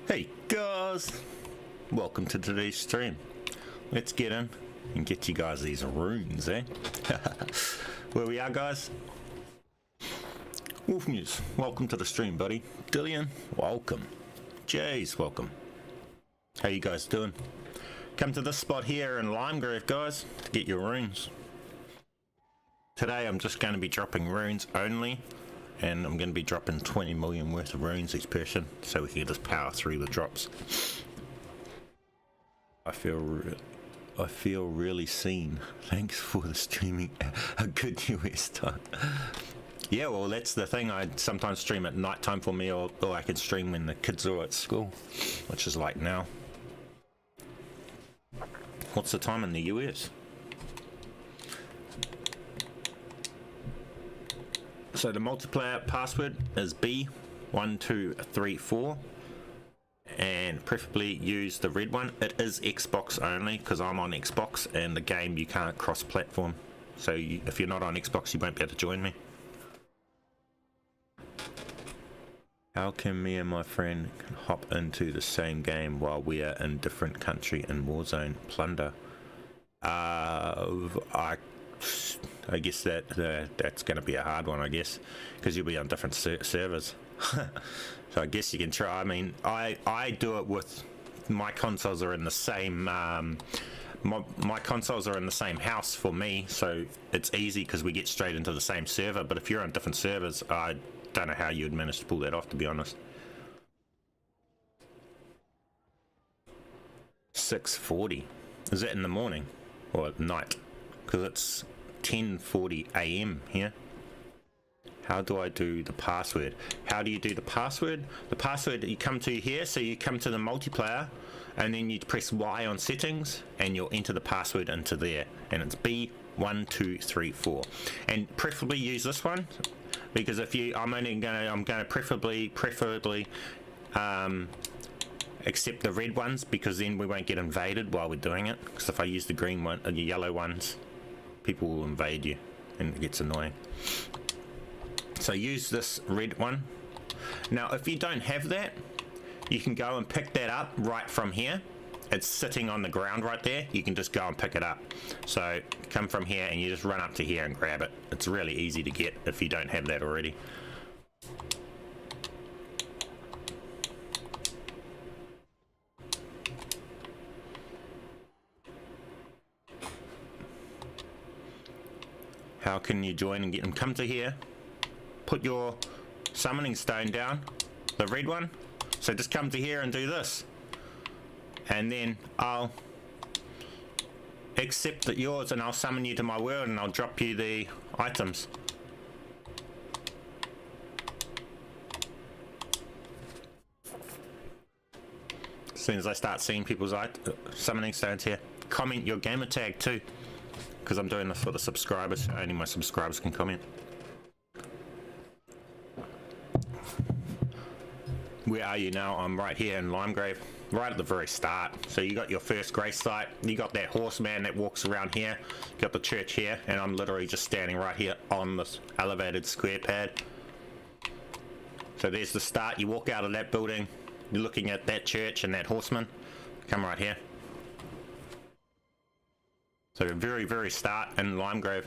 Hey guys, welcome to today's stream. Let's get in and get you guys these runes, eh? Where we are, guys? Wolf News, welcome to the stream, buddy. Dillian, welcome. Jays, welcome. How you guys doing? Come to this spot here in Limegrave, guys, to get your runes. Today I'm just going to be dropping runes only, and I'm going to be dropping 20 million worth of runes each person, so we can just power through the drops. I feel really seen. Thanks for the streaming a good US time. Yeah, well, that's the thing. I sometimes stream at night time for me, or I can stream when the kids are at school, which is like now. What's the time in the US? So the multiplayer password is B1234, and preferably use the red one. It is Xbox only because I'm on Xbox, and the game you can't cross-platform. So if you're not on Xbox, you won't be able to join me. How can me and my friend hop into the same game while we are in different country in Warzone? Plunder. I guess that's going to be a hard one, I guess, because you'll be on different servers. So I guess you can try. I mean, I do it with my consoles are in the same my consoles are in the same house for me, so it's easy because we get straight into the same server. But if you're on different servers, I don't know how you'd manage to pull that off, to be honest. 6:40. Is that in the morning or at night? Because it's 10:40 AM here. How do I do the password? How do you do the password? The password, you come to here, so you come to the multiplayer, and then you press Y on settings, and you'll enter the password into there, and it's B1234. And preferably use this one, because if you, I'm gonna preferably accept the red ones, because then we won't get invaded while we're doing it. Because if I use the green one, the yellow ones, people will invade you, and it gets annoying. So use this red one. Now, if you don't have that, you can go and pick that up right from here. It's sitting on the ground right there. You can just go and pick it up. So come from here and you just run up to here and grab it. It's really easy to get if you don't have that already. How can you join and get them? Come to here, put your summoning stone down, the red one. So just come to here and do this, and then I'll accept that yours, and I'll summon you to my world, and I'll drop you the items. As soon as I start seeing people's summoning stones here, comment your gamer tag too, because I'm doing this for the subscribers. Only my subscribers can comment. Where are you now? I'm right here in Limegrave, right at the very start. So you got your first grace site, you got that horseman that walks around here, you got the church here, and I'm literally just standing right here on this elevated square pad. So there's the start. You walk out of that building, you're looking at that church and that horseman. Come right here. So very, very start in Limegrave.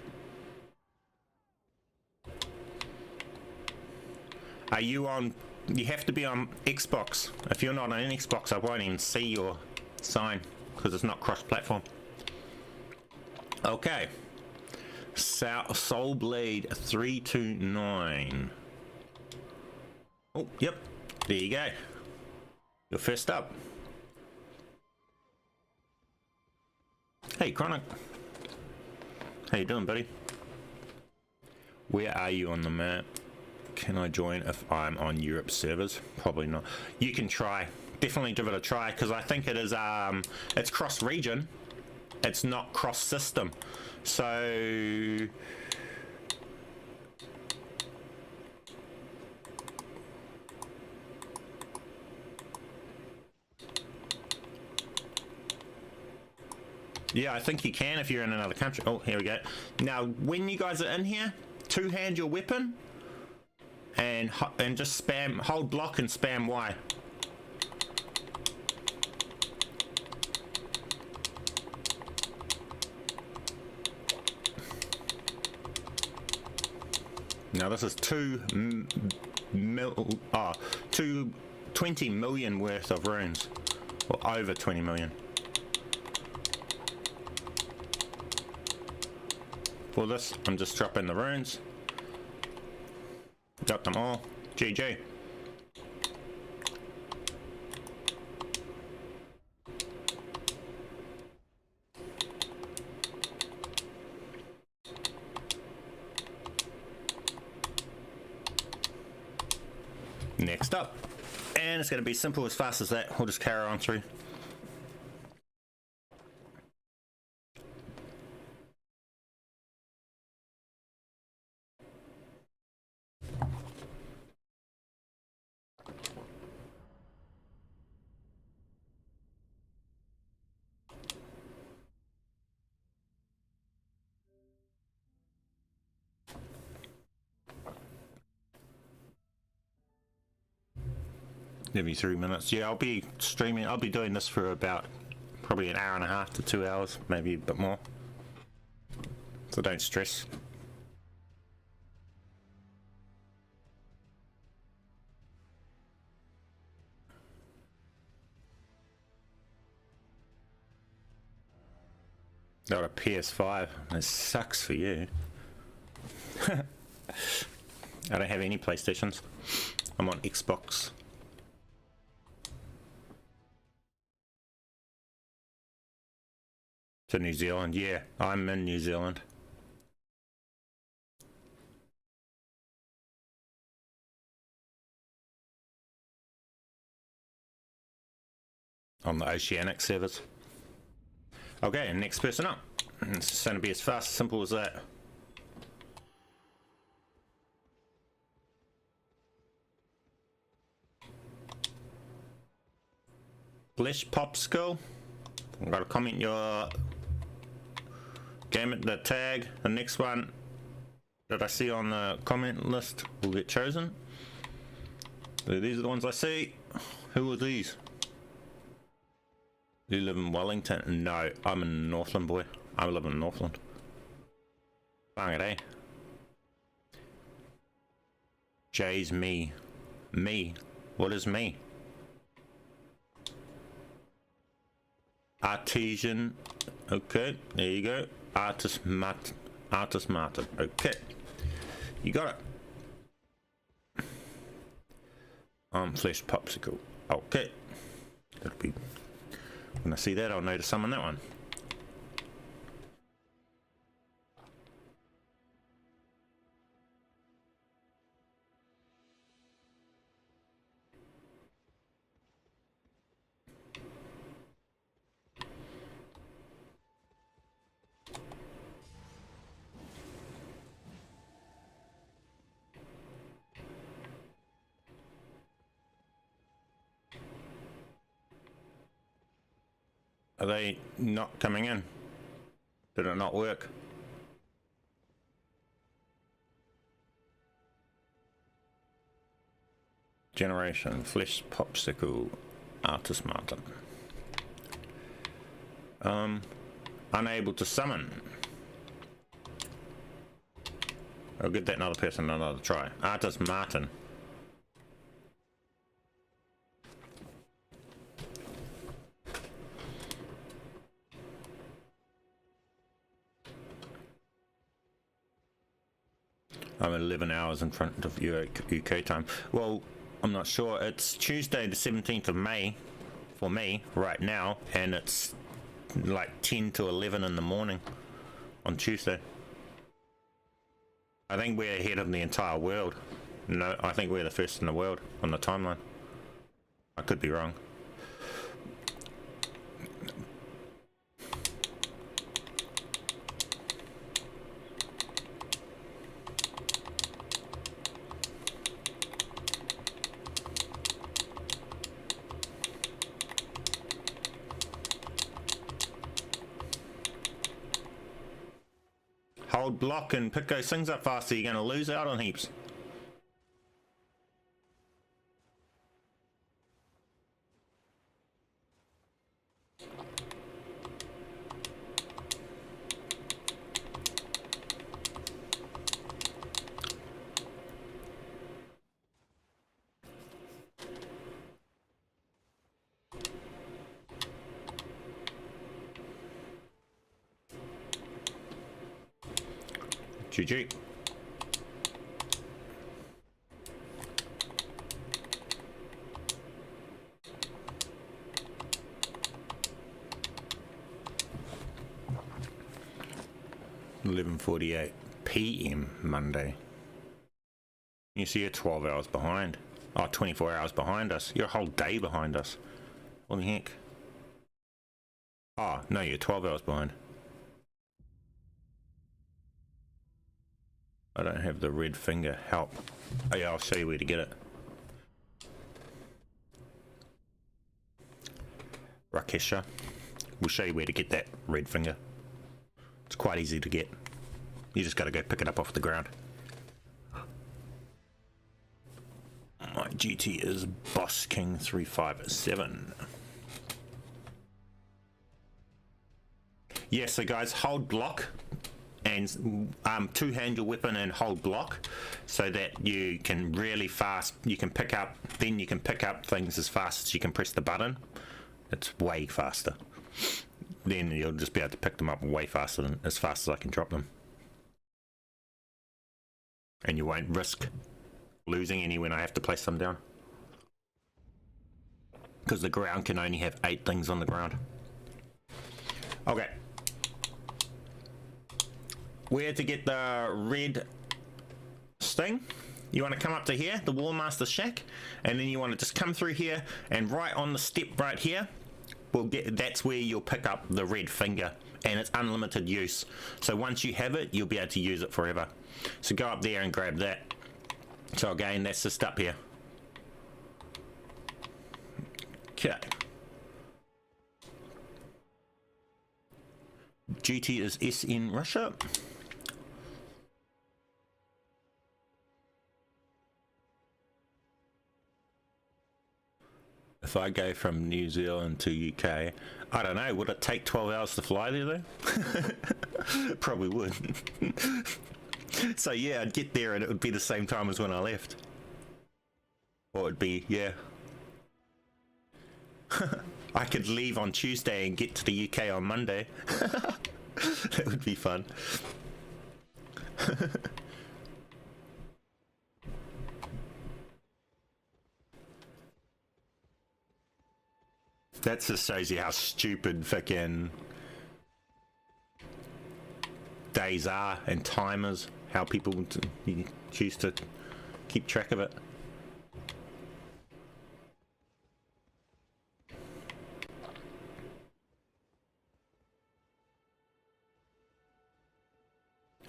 Are you on? You have to be on Xbox. If you're not on Xbox, I won't even see your sign because it's not cross-platform. Okay. Soul Blade 329. Oh, yep. There you go. You're first up. Hey, Chronic. How you doing, buddy? Where are you on the map? Can I join if I'm on Europe servers? Probably not. You can try. Definitely give it a try, because I think it is it's cross region. It's not cross system. So yeah, I think you can if you're in another country. Oh, here we go. Now, when you guys are in here, two-hand your weapon, and just spam, hold block and spam Y. Now this is 20 million worth of runes, or over 20 million. For this, I'm just dropping the runes. Got them all. GG. Next up, and it's going to be simple as fast as that. We'll just carry on through. Every 3 minutes. Yeah, I'll be streaming. I'll be doing this for about probably an hour and a half to 2 hours, maybe a bit more. So don't stress. Got a PS5. This sucks for you. I don't have any PlayStations. I'm on Xbox. To New Zealand, yeah, I'm in New Zealand. On the Oceanic servers. Okay, next person up. It's going to be as fast, simple as that. Flesh Popsicle. I've got to comment your game at the tag. The next one that I see on the comment list will get chosen. So these are the ones I see. Who are these? Do you live in Wellington? No, I'm in Northland, boy. I live in Northland. Bang it, eh? Jay's me. Me. What is me? Artesian. Okay, there you go. Artist Martin. Okay. You got it. Flesh Popsicle. Okay. That'll be... When I see that, I'll know to summon that one. Are they not coming in? Did it not work? Generation, Flesh Popsicle, Artist Martin. Unable to summon. I'll give that another person another try. Artist Martin. I'm 11 hours in front of UK time. Well, I'm not sure. It's Tuesday the 17th of May for me right now, and it's like 10 to 11 in the morning on Tuesday. I think we're ahead of the entire world. No, I think we're the first in the world on the timeline. I could be wrong. Hold block and pick those things up faster, you're going to lose out on heaps. GG. $11:48 PM Monday. You see, you're 12 hours behind. Oh, 24 hours behind us. You're a whole day behind us. What the heck? Oh, no, you're 12 hours behind. I don't have the red finger. Help. Oh yeah, I'll show you where to get it. Rakesha. We'll show you where to get that red finger. It's quite easy to get. You just gotta go pick it up off the ground. My GT is Boss King 357. Yeah, so guys, hold block and two-hand your weapon and hold block so that you can really fast, you can pick up things as fast as you can press the button. It's way faster. Then you'll just be able to pick them up way faster than as fast as I can drop them. And you won't risk losing any when I have to place them down. Because the ground can only have 8 things on the ground. Okay. Where to get the red sting? You want to come up to here, the Warmaster Shack, and then you want to just come through here, and right on the step right here, that's where you'll pick up the red finger, and it's unlimited use. So once you have it, you'll be able to use it forever. So go up there and grab that. So again, that's just up here. Okay. GT is S in Russia. If I go from New Zealand to UK, I don't know, would it take 12 hours to fly there though? Probably would. So yeah, I'd get there and it would be the same time as when I left. Or it'd be, yeah. I could leave on Tuesday and get to the UK on Monday. That would be fun. That just shows you how stupid fucking days are and timers, how people choose to keep track of it.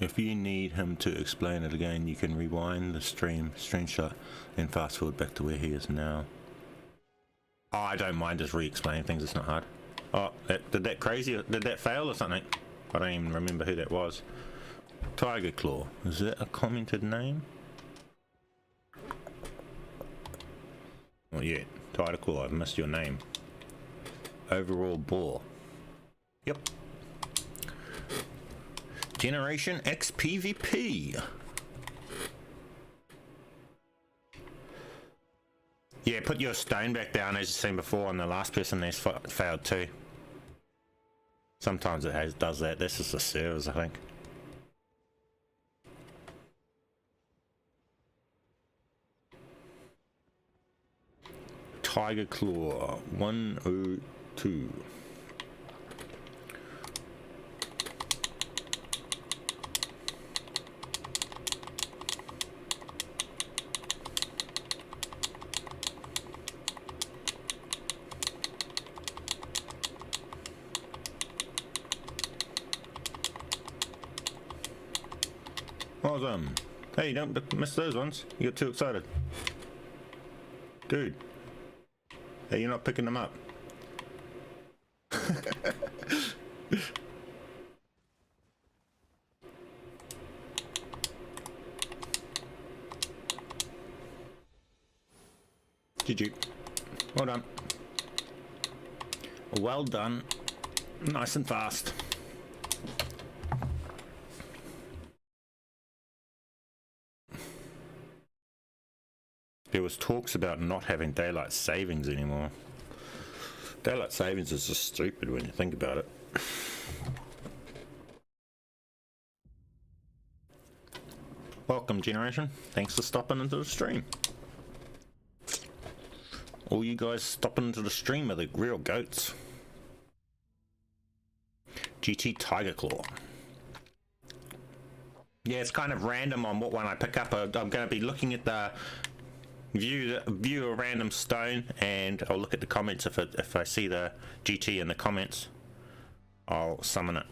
If you need him to explain it again, you can rewind the screenshot and fast forward back to where he is now. Oh, I don't mind just re-explaining things, it's not hard. Oh, did that fail or something? I don't even remember who that was. Tiger Claw, is that a commented name? Oh yeah, Tiger Claw, I've missed your name. Overall Boar. Yep. Generation X PvP. Yeah, put your stone back down as you've seen before, and the last person there's failed too. Sometimes it does that. This is the servers, I think. Tiger Claw 102. Awesome. Hey, don't miss those ones. You get too excited. Dude. Hey, you're not picking them up. GG. Well done. Well done. Nice and fast. There was talks about not having daylight savings anymore. Daylight savings is just stupid when you think about it. Welcome, Generation. Thanks for stopping into the stream. All you guys stopping into the stream are the real goats. GT Tiger Claw. Yeah, it's kind of random on what one I pick up. I'm going to be looking at the view a random stone, and I'll look at the comments. If I see the GT in the comments, I'll summon it.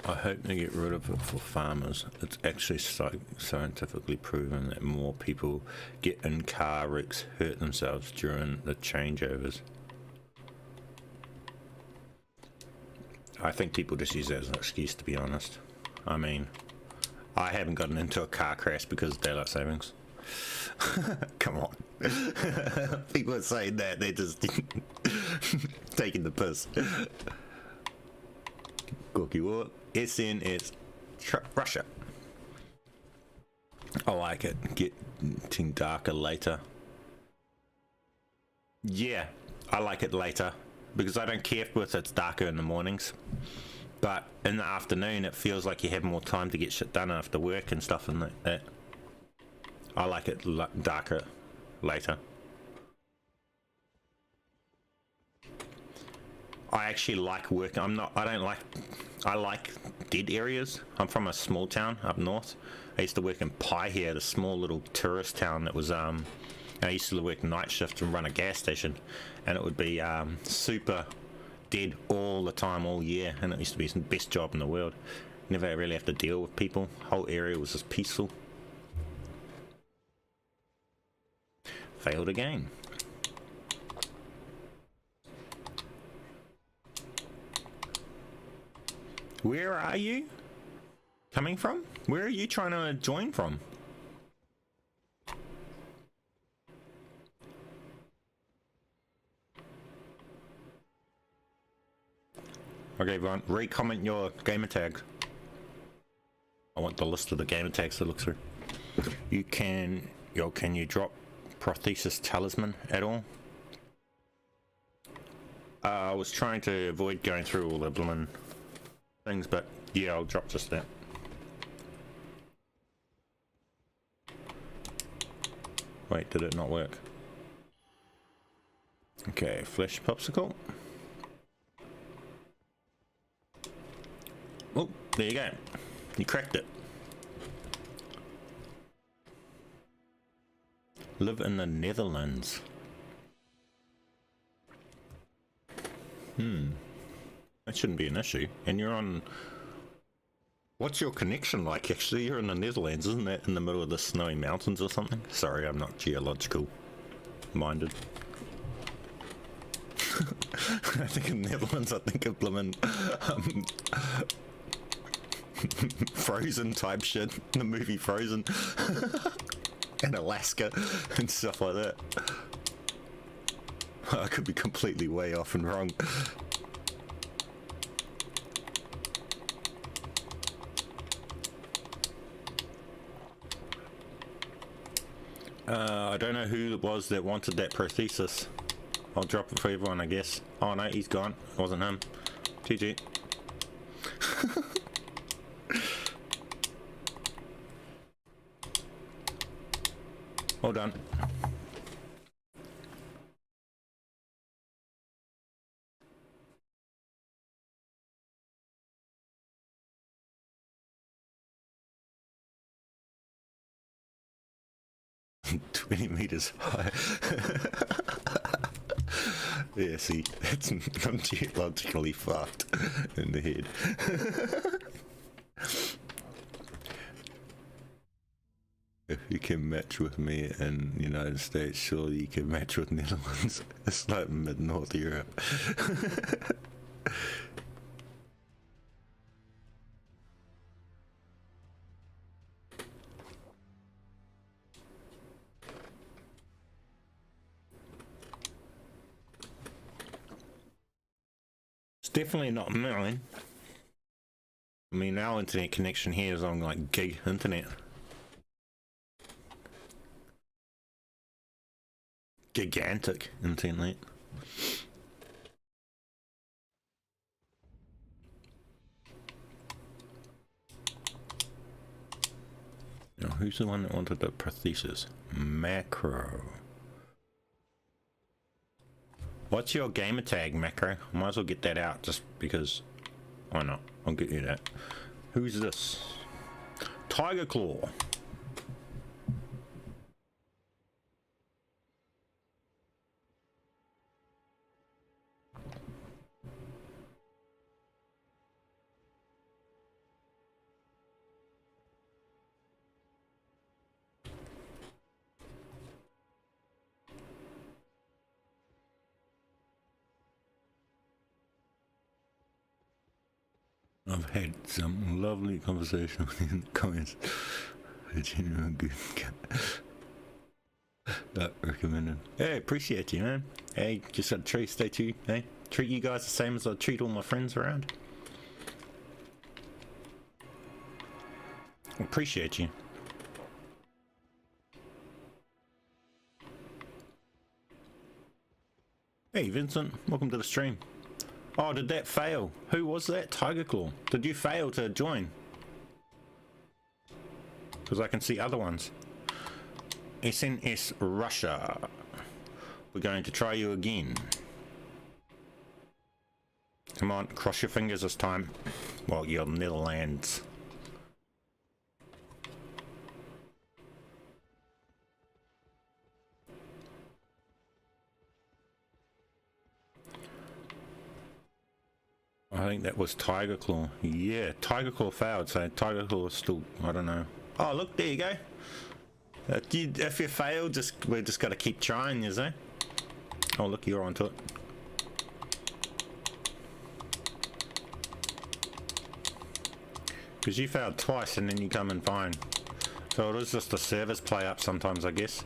I hope they get rid of it for farmers. It's actually scientifically proven that more people get in car wrecks, hurt themselves during the changeovers. I think people just use that as an excuse, to be honest. I mean, I haven't gotten into a car crash because of daylight savings. Come on. People are saying that, they're just taking the piss. Cookie War. SN is Russia. I like it. Getting darker later. Yeah, I like it later because I don't care if it's darker in the mornings, but in the afternoon it feels like you have more time to get shit done after work and stuff and like that. I like it darker later. I actually like working. I like dead areas. I'm from a small town up north. I used to work in Pai here, the small little tourist town that was, I used to work night shift and run a gas station, and it would be super dead all the time, all year, and it used to be the best job in the world. Never really have to deal with people. Whole area was just peaceful. Failed again. Where are you coming from? Where are you trying to join from? Okay, everyone, re-comment your gamer tags. I want the list of the gamer tags to look through. You can you drop Prothesis Talisman at all? I was trying to avoid going through all the blooming things, but yeah, I'll drop just that. Wait, did it not work? Okay, flesh popsicle. Oh, there you go. You cracked it. Live in the Netherlands. That shouldn't be an issue. And you're on... What's your connection like, actually? You're in the Netherlands, isn't that in the middle of the snowy mountains or something? Sorry, I'm not geological minded. I think in the Netherlands, I think of blooming Frozen type shit. The movie Frozen. And Alaska and stuff like that. I could be completely way off and wrong. I don't know who it was that wanted that Prothesis. I'll drop it for everyone, I guess. Oh no, he's gone. It wasn't him. GG. Well done. "20 meters high." Yeah, see, I'm geologically fucked in the head. If you can match with me in the United States, surely you can match with Netherlands. It's like mid-North Europe. definitely not mine. I mean, our internet connection here is on like gig internet. Gigantic internet. Now, who's the one that wanted the prosthesis? Macro. What's your gamer tag, Macro? Might as well get that out just because. Why not? I'll get you that. Who's this? Tiger Claw. I've had some lovely conversation in the comments. A genuine good not recommended. Hey, appreciate you, man. Hey, just got to stay tuned. Hey, treat you guys the same as I treat all my friends around. Appreciate you. Hey, Vincent, welcome to the stream. Oh, did that fail? Who was that? Tiger Claw. Did you fail to join? Because I can see other ones. SNS Russia. We're going to try you again. Come on, cross your fingers this time. Well, you're Netherlands. I think that was Tiger Claw. Yeah, Tiger Claw failed, so Tiger Claw is still, I don't know. Oh, look, there you go. If you fail, we just got to keep trying, you see? Oh, look, you're onto it. Because you failed twice and then you come in fine. So it is just a service play up sometimes, I guess.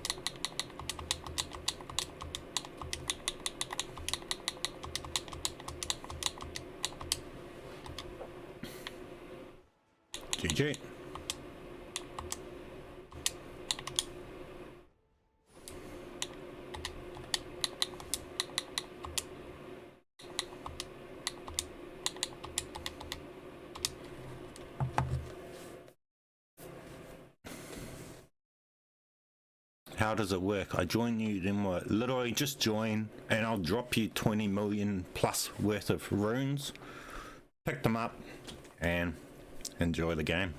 GG. How does it work? I join you, then what? Literally just join and I'll drop you 20 million plus worth of runes. Pick them up and enjoy the game.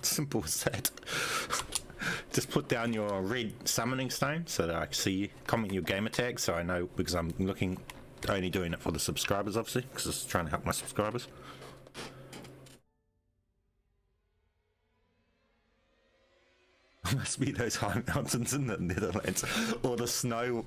Simple as that. Just put down your red summoning stone so that I can see you. Comment your gamer tag so I know, because I'm only doing it for the subscribers, obviously, because it's trying to help my subscribers. Must be those high mountains in the Netherlands or the snow.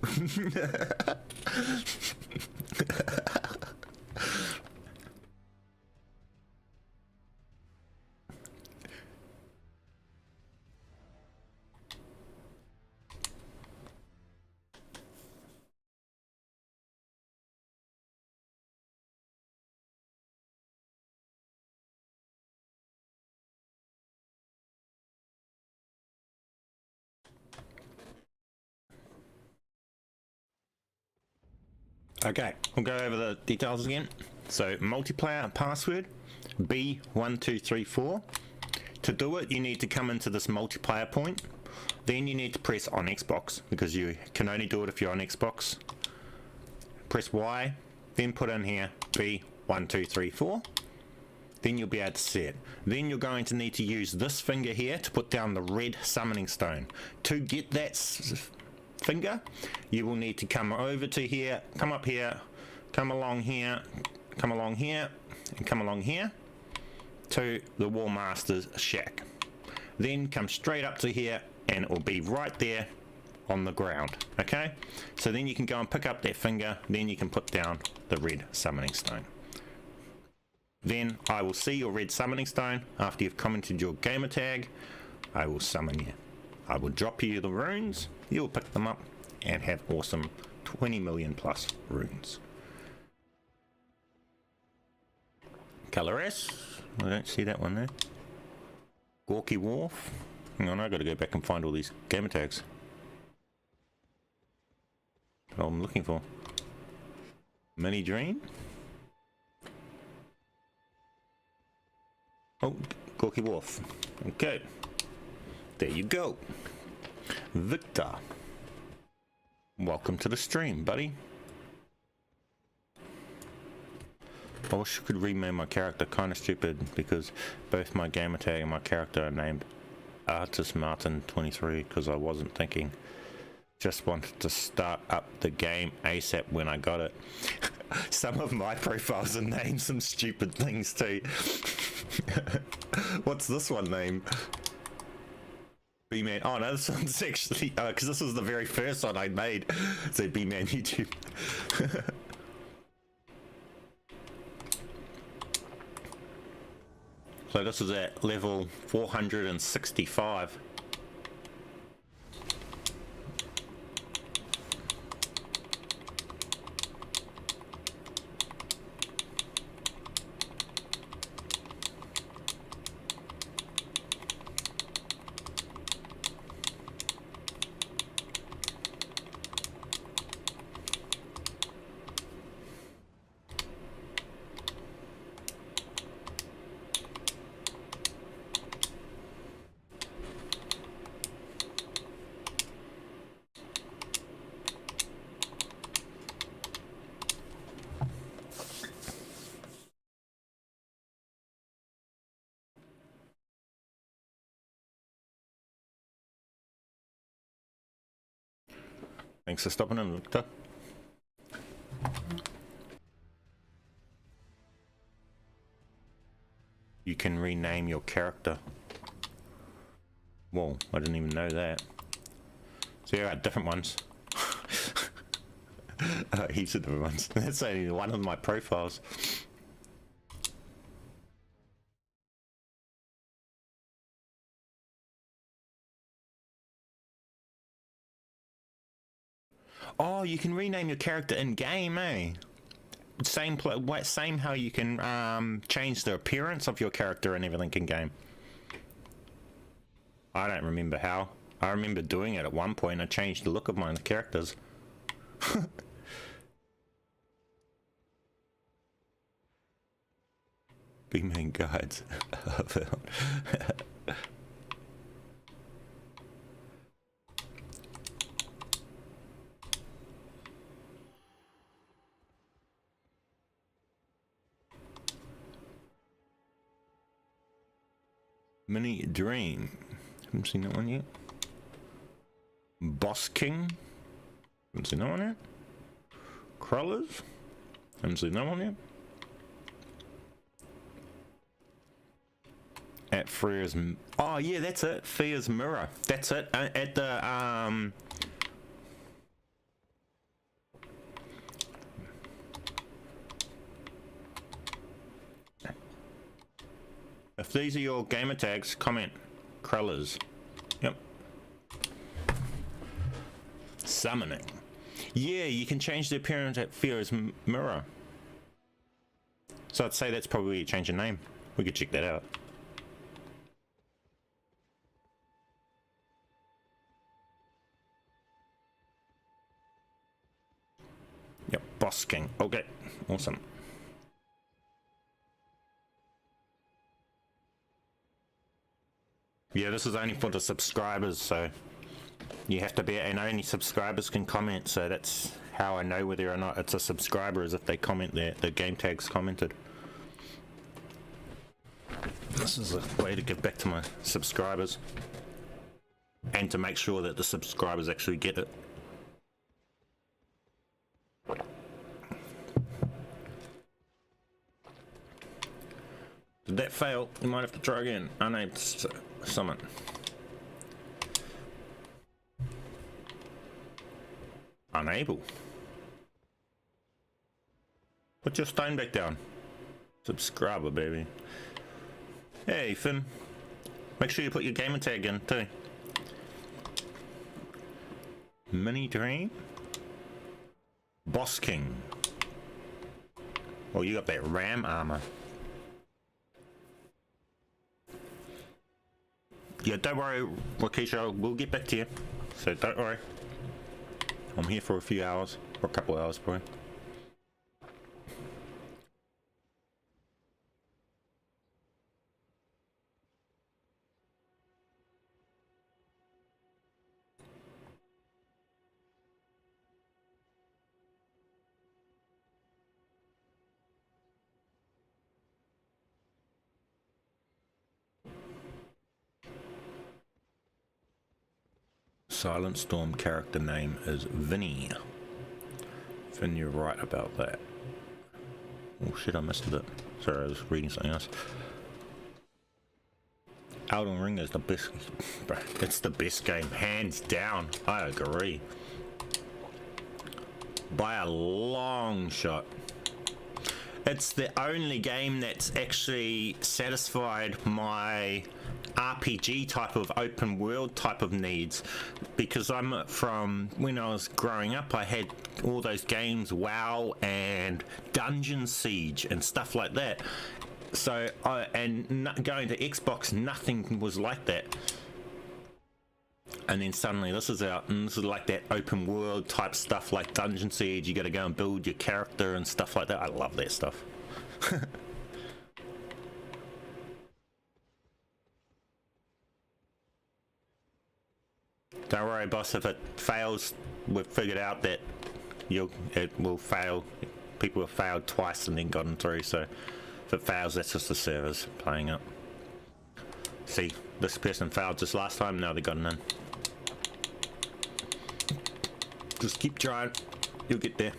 Okay, we'll go over the details again. So multiplayer password B1234. To do it, you need to come into this multiplayer point. Then you need to press on Xbox, because you can only do it if you're on Xbox. Press Y, then put in here B1234. Then you'll be able to see it. Then you're going to need to use this finger here to put down the red summoning stone. To get that finger, you will need to come over to here, come up here, come along here, come along here, and come along here to the War Master's shack. Then come straight up to here and it will be right there on the ground. Okay, so then you can go and pick up that finger, then you can put down the red summoning stone. Then I will see your red summoning stone. After you've commented your gamer tag, I will summon you. I will drop you the runes, you'll pick them up and have awesome 20 million plus runes. Color S. I don't see that one there. Gorky Wharf. Hang on, I gotta go back and find all these gamer tags. What I'm looking for. Mini Dream. Oh, Gorky Wharf. Okay. There you go. Victor. Welcome to the stream, buddy. I wish I could rename my character. Kind of stupid because both my gamer tag and my character are named Artist Martin 23 because I wasn't thinking. Just wanted to start up the game ASAP when I got it. Some of my profiles are named some stupid things too. What's this one named? B-Man. Oh no, this one's actually because this was the very first one I made. So B-Man YouTube. So this is at level 465. Thanks for stopping in, Victor. You can rename your character. Whoa, I didn't even know that. So yeah, different ones. Heaps of different ones. That's only one of my profiles. Oh, you can rename your character in game, eh? Same how you can change the appearance of your character and everything in game. I don't remember how. I remember doing it at one point. I changed the look of my characters. B-Man guides. Mini Dream. Haven't seen that one yet. Boss King. Haven't seen that one yet. Crawlers. Haven't seen that one yet. At Freya's. Oh yeah, that's it. Freya's Mirror. That's it. At the If these are your gamer tags, comment Krellers. Yep. Summoning. Yeah, you can change the appearance at Freya's Mirror. So I'd say that's probably a change of name. We could check that out. Yep, Boss King. Okay, awesome. Yeah, this is only for the subscribers, so you have to be, and only subscribers can comment, so that's how I know whether or not it's a subscriber, is if they comment the game tags commented. This is a way to give back to my subscribers and to make sure that the subscribers actually get it. Did that fail? You might have to try again. Unable to summon. Unable. Put your stone back down. Subscriber, baby. Hey, Finn. Make sure you put your gamer tag in, too. Mini Dream. Boss King. Oh, you got that ram armor. Yeah, don't worry, Wakisha, we'll get back to you. So don't worry. I'm here for a few hours, or a couple of hours probably. Silent Storm character name is Vinny. Finn, you're right about that. Oh shit, I missed a bit. Sorry, I was reading something else. Elden Ring is the best. It's the best game, hands down. I agree. By a long shot. It's the only game that's actually satisfied my RPG type of open world type of needs, because I'm from when I was growing up, I had all those games, WoW and Dungeon Siege and stuff like that. So going to Xbox, nothing was like that. And then suddenly this is out, and this is like that open world type stuff like Dungeon Siege. You got to go and build your character and stuff like that. I love that stuff. Don't worry, boss. If it fails, we've figured out that it will fail. People have failed twice and then gotten through. So if it fails, that's just the servers playing up. See, this person failed just last time. Now they got in. Just keep trying. You'll get there.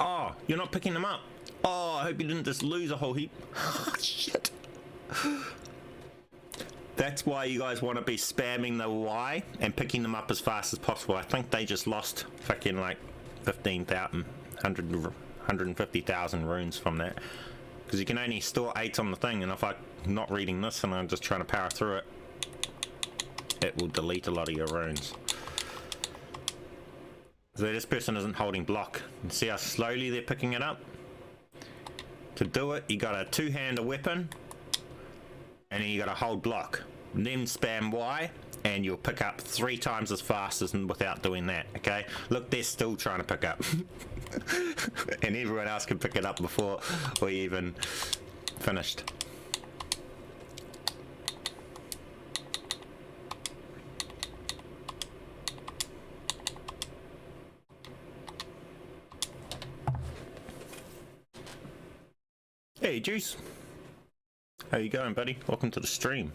Oh, you're not picking them up. Oh, I hope you didn't just lose a whole heap. Shit. That's why you guys want to be spamming the Y and picking them up as fast as possible. I think they just lost fucking like 15,000, 150,000 runes from that. Because you can only store 8 on the thing, and if I'm not reading this and I'm just trying to power through it, it will delete a lot of your runes. So this person isn't holding block. See how slowly they're picking it up? To do it, you got a two-hander weapon, and then you got to hold block. And then spam Y, and you'll pick up 3 times as fast as without doing that, okay? Look, they're still trying to pick up. And everyone else can pick it up before we even finished. Hey, Juice. How you going, buddy? Welcome to the stream.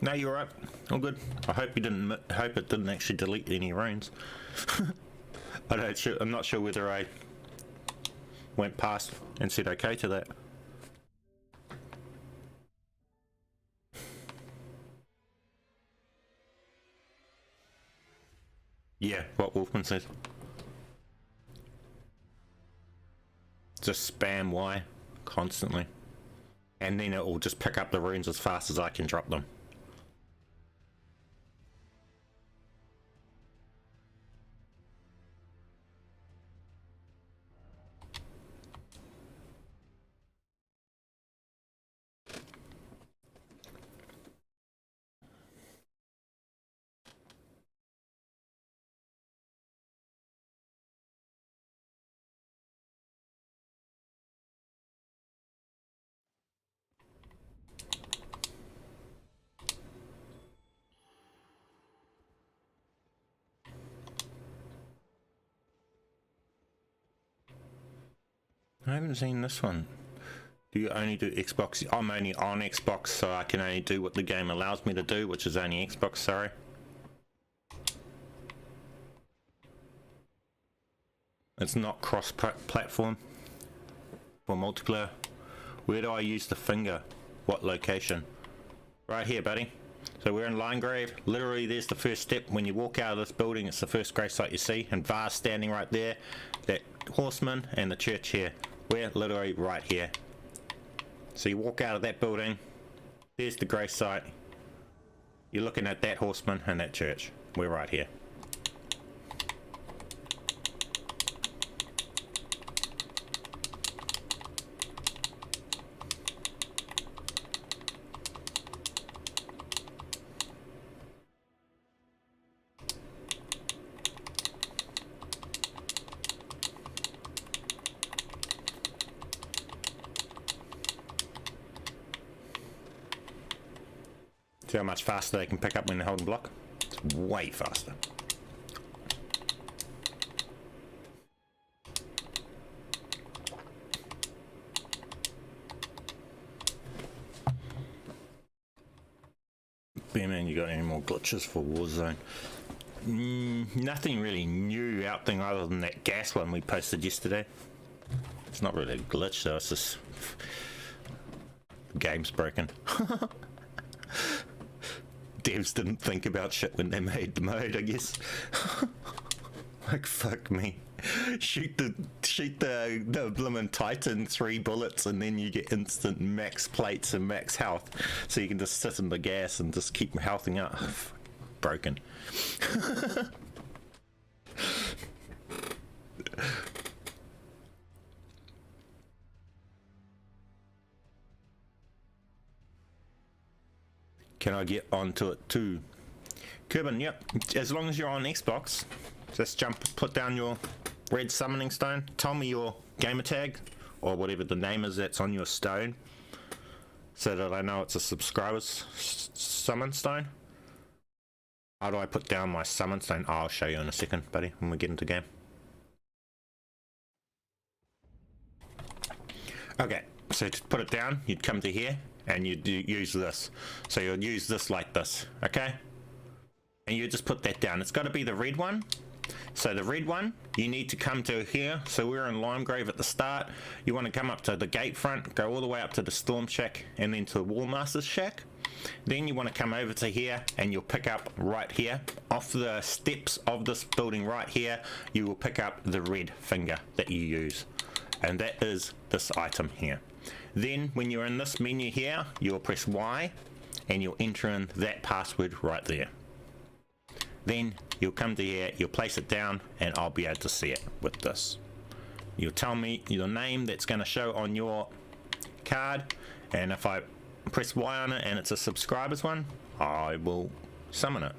No, you're right. All good. I hope you didn't. Hope it didn't actually delete any runes. I'm not sure whether I went past and said okay to that. Yeah, what Wolfman says. Just spam Y constantly, and then it will just pick up the runes as fast as I can drop them. I haven't seen this one. Do you only do Xbox? I'm only on Xbox, so I can only do what the game allows me to do, which is only Xbox, sorry. It's not cross-platform for multiplayer. Where do I use the finger? What location? Right here, buddy. So we're in Linegrave. Literally, there's the first step. When you walk out of this building, it's the first grave site you see. And Var's standing right there. That horseman and the church here. We're literally right here. So you walk out of that building, there's the grave site, you're looking at that horseman and that church. We're right here. See how much faster they can pick up when they're holding block? It's way faster. Man, you got any more glitches for Warzone? Nothing really new out there other than that gas one we posted yesterday. It's not really a glitch though, it's just the game's broken. Devs didn't think about shit when they made the mode, I guess. Like, fuck me. Shoot the bloomin' Titan 3 bullets and then you get instant max plates and max health. So you can just sit in the gas and just keep healthing up. Broken. Can I get onto it too? Kerbin, yep. As long as you're on Xbox, just put down your red summoning stone. Tell me your gamer tag, or whatever the name is that's on your stone, so that I know it's a subscriber's summon stone. How do I put down my summon stone? Oh, I'll show you in a second, buddy, when we get into game. Okay, so to put it down, you'd come to here, and you use this. So you'll use this like this, okay? And you just put that down. It's got to be the red one. So the red one, you need to come to here. So we're in Limegrave at the start. You want to come up to the gate front, go all the way up to the Storm Shack, and then to the Wallmaster's Shack. Then you want to come over to here, and you'll pick up right here. Off the steps of this building right here, you will pick up the red finger that you use. And that is this item here. Then when you're in this menu here, you'll press Y and you'll enter in that password right there. Then you'll come to here, you'll place it down, and I'll be able to see it with this. You'll tell me your name that's going to show on your card, and if I press Y on it and it's a subscriber's one, I will summon it.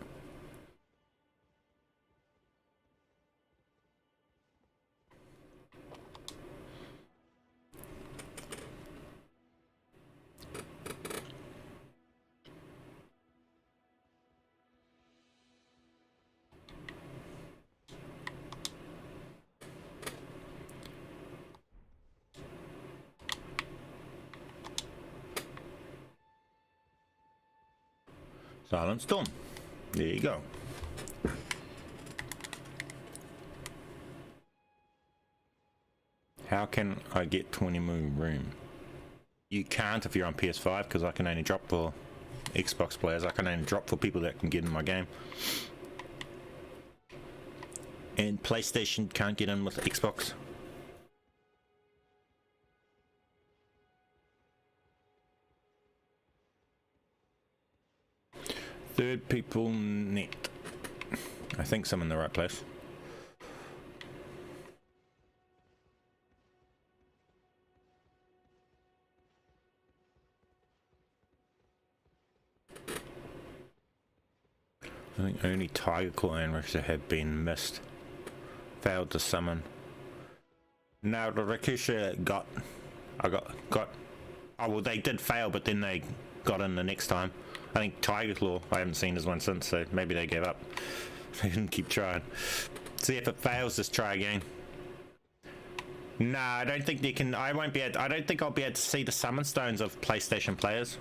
Silent Storm. There you go. How can I get 20 moon room? You can't if you're on PS5, because I can only drop for Xbox players. I can only drop for people that can get in my game. And PlayStation can't get in with Xbox. Third people net. I think I'm in the right place. I think only Tiger Claw and Ricochet have been missed. Failed to summon. No, the Ricochet got. Oh well, they did fail, but then they got in the next time. I think Tiger Claw, I haven't seen his one since, so maybe they gave up. They didn't keep trying. See, if it fails, just try again. No, I don't think they can. I won't be able. I don't think I'll be able to see the summon stones of PlayStation players.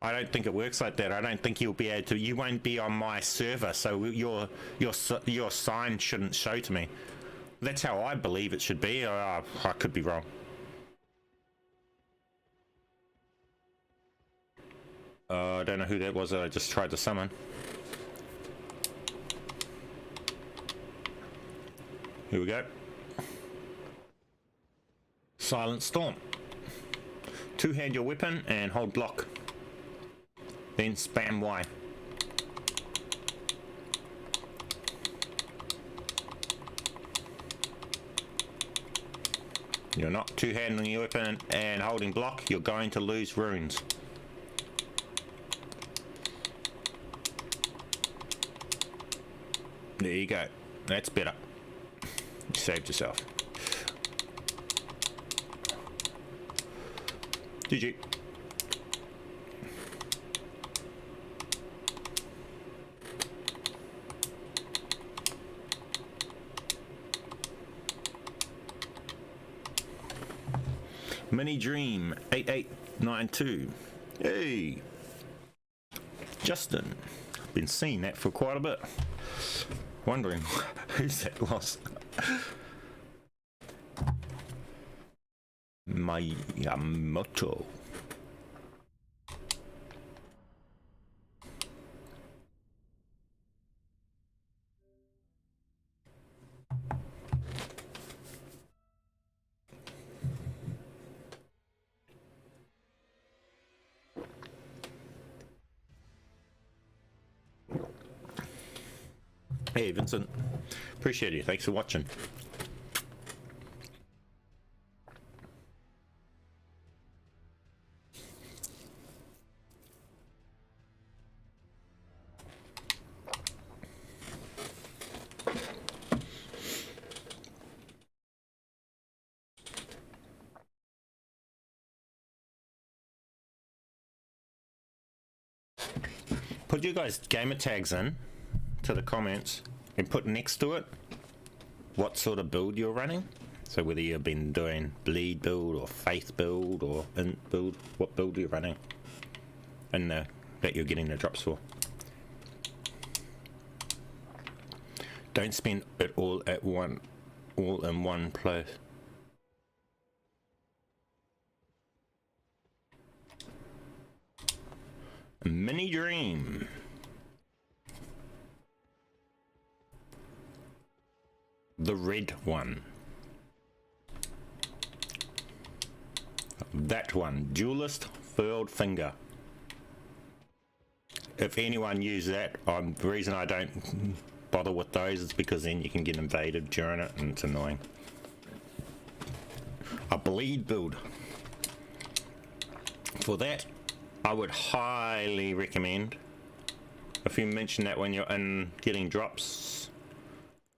I don't think it works like that. I don't think you'll be able to. You won't be on my server, so your sign shouldn't show to me. That's how I believe it should be. I could be wrong. I don't know who that was that I just tried to summon. Here we go. Silent Storm. Two-hand your weapon and hold block. Then spam Y. You're not two-handing your weapon and holding block, you're going to lose runes. There you go. That's better. You saved yourself. GG. Mini Dream 8892. Hey, Justin. Been seeing that for quite a bit. Wondering who's that lost. Miyamoto. Hey Vincent, appreciate you. Thanks for watching. Put your guys' gamer tags in to the comments and put next to it what sort of build you're running. So whether you've been doing bleed build or faith build or int build, what build you're running and that you're getting the drops for. Don't spend it all in one place. Mini Dream. The red one. That one. Duelist Furled Finger. If anyone uses that, the reason I don't bother with those is because then you can get invaded during it and it's annoying. A bleed build. For that, I would highly recommend, if you mention that when you're in getting drops,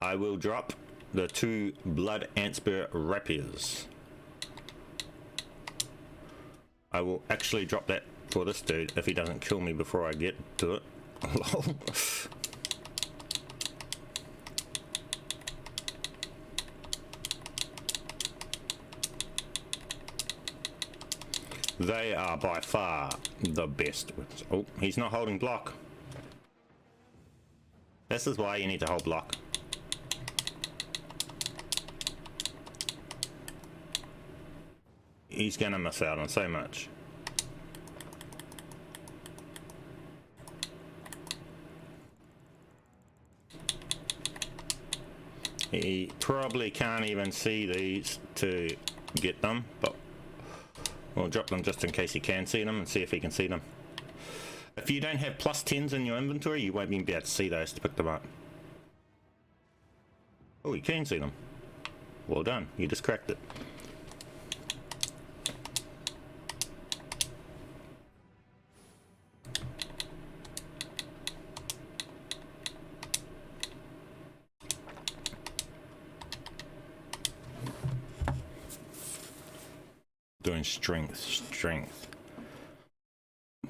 I will drop the 2 Blood Antspur Rapiers. I will actually drop that for this dude if he doesn't kill me before I get to it. They are by far the best. Oh, he's not holding block. This is why you need to hold block. He's gonna miss out on so much. He probably can't even see these to get them, but we'll drop them just in case he can see them and see if he can see them. If you don't have +10s in your inventory, you won't even be able to see those to pick them up. Oh, you can see them. Well done, you just cracked it. Doing strength.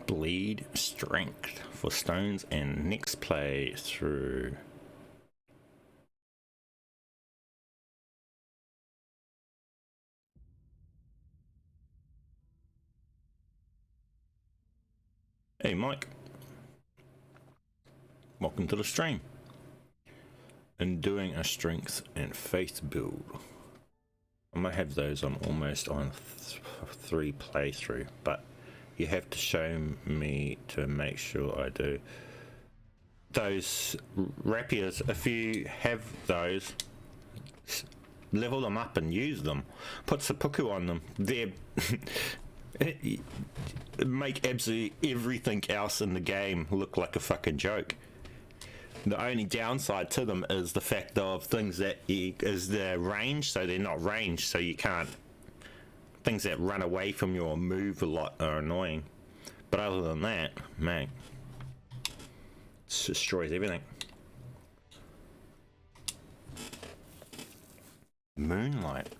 Bleed strength for stones and next play through. Hey Mike, welcome to the stream. And doing a strength and faith build. I might have those on almost on 3 playthrough, but you have to show me to make sure I do. Those rapiers, if you have those, level them up and use them. Put seppuku on them. They're make absolutely everything else in the game look like a fucking joke. The only downside to them is the fact of things that is their range, so they're not ranged, so you can't. Things that run away from you or move a lot are annoying. But other than that, man, it destroys everything. Moonlight.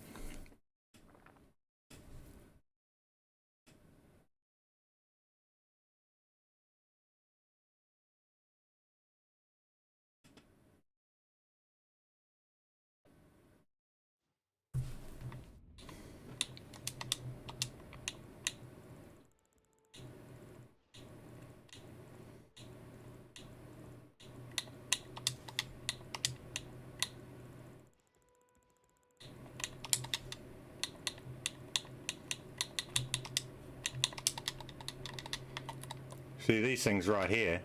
See these things right here.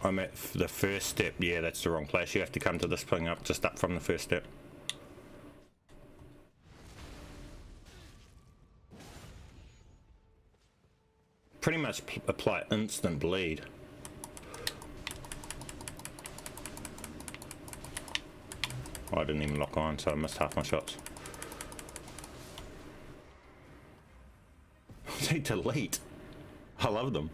I'm at the first step. Yeah, that's the wrong place. You have to come to this thing up, just up from the first step. Pretty much apply instant bleed. Oh, I didn't even lock on, so I missed half my shots. They delete. I love them.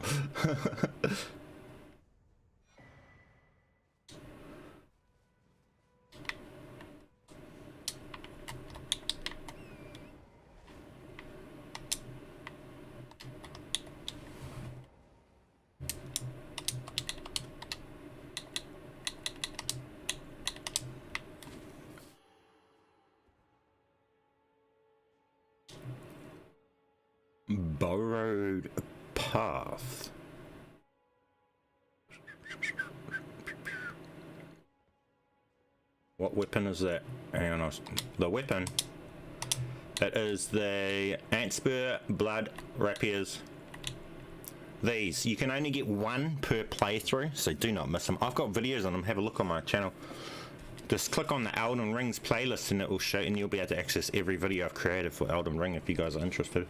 Borrowed path. What weapon is that? Hang on, the weapon. It is the Antspur Blood Rapiers. These, you can only get one per playthrough, so do not miss them. I've got videos on them, have a look on my channel. Just click on the Elden Rings playlist and it will show, and you'll be able to access every video I've created for Elden Ring if you guys are interested.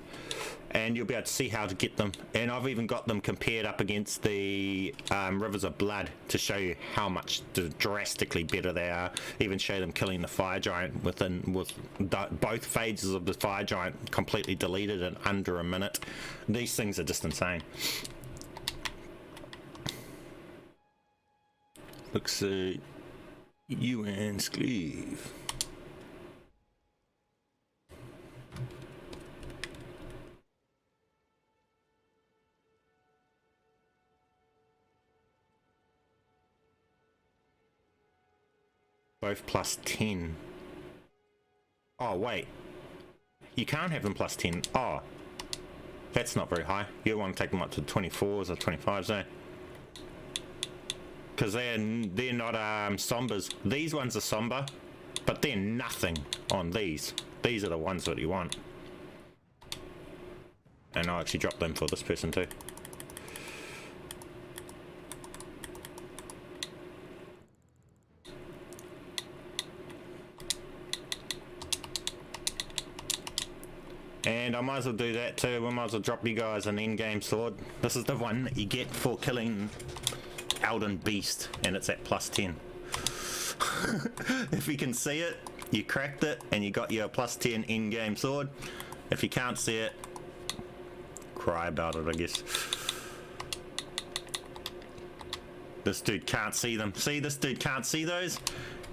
And you'll be able to see how to get them. And I've even got them compared up against the Rivers of Blood to show you how much drastically better they are. Even show them killing the Fire Giant with both phases of the Fire Giant completely deleted in under a minute. These things are just insane. Looks Ewan's Cleave. Both plus 10. Oh wait, you can't have them plus 10. Oh, that's not very high. You want to take them up to 24s or 25s, eh? Because they're not sombers. These ones are somber, but they're nothing on these. These are the ones that you want. And I'll actually drop them for this person too. And I might as well do that too. We might as well drop you guys an Endgame sword. This is the one that you get for killing Elden Beast, and it's at plus 10. If you can see it, you cracked it and you got your plus 10 in-game sword. If you can't see it, cry about it, I guess. This dude can't see them. See, this dude can't see those?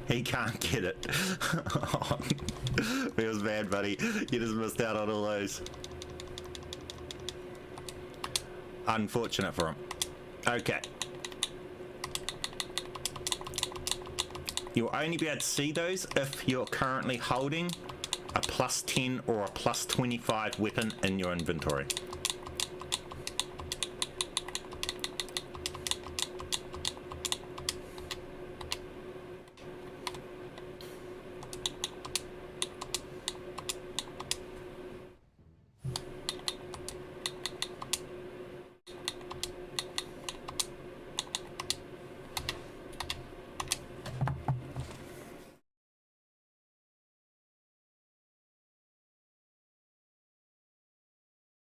He can't get it. Feels bad, buddy. You just missed out on all those. Unfortunate for him. Okay. You'll only be able to see those if you're currently holding a plus 10 or a plus 25 weapon in your inventory.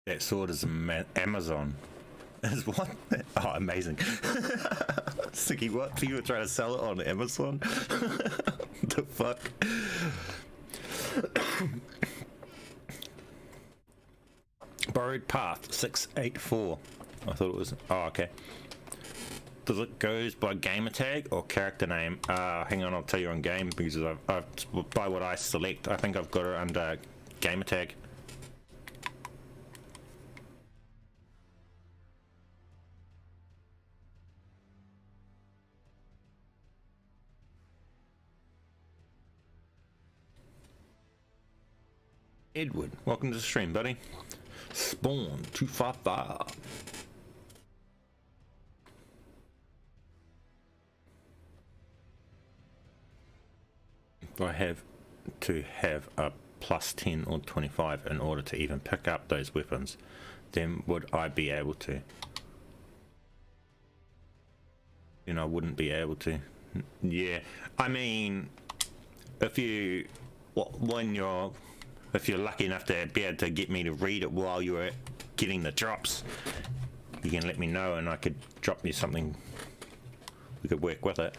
That sword is Amazon. Is what? Oh, amazing. Sticky, what? People trying to sell it on Amazon? The fuck? Borrowed path 684. I thought it was. Oh, okay. Does it goes by gamer tag or character name? Hang on, I'll tell you on game because I've by what I select, I think I've got it under gamer tag. Edward, welcome to the stream, buddy. Spawn 255. If I have to have a plus 10 or 25 in order to even pick up those weapons, then would I be able to? Then I wouldn't be able to. Yeah, I mean, if you if you're lucky enough to be able to get me to read it while you were getting the drops, you can let me know and I could drop you something. We could work with it.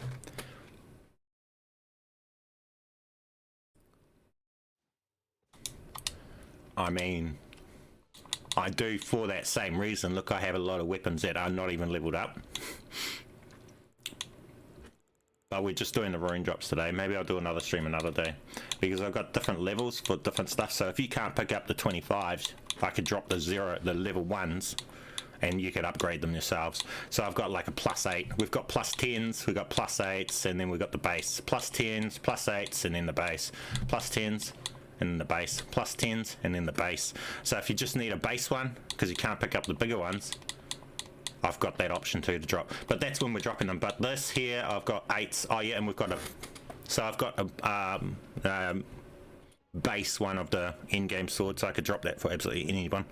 I mean, I do for that same reason. Look, I have a lot of weapons that are not even leveled up. But we're just doing the rune drops today. Maybe I'll do another stream another day because I've got different levels for different stuff. So if you can't pick up the 25s, I could drop the level 1s and you could upgrade them yourselves. So I've got like a +8. We've got +10s, we've got +8s, and then we've got the base. +10s, +8s, and then the base. +10s, and then the base. +10s, and then the base. So if you just need a base one, because you can't pick up the bigger ones, I've got that option too to drop, but that's when we're dropping them. But this here, I've got 8s. Oh yeah, and we've got I've got a base one of the Endgame sword, so I could drop that for absolutely anyone,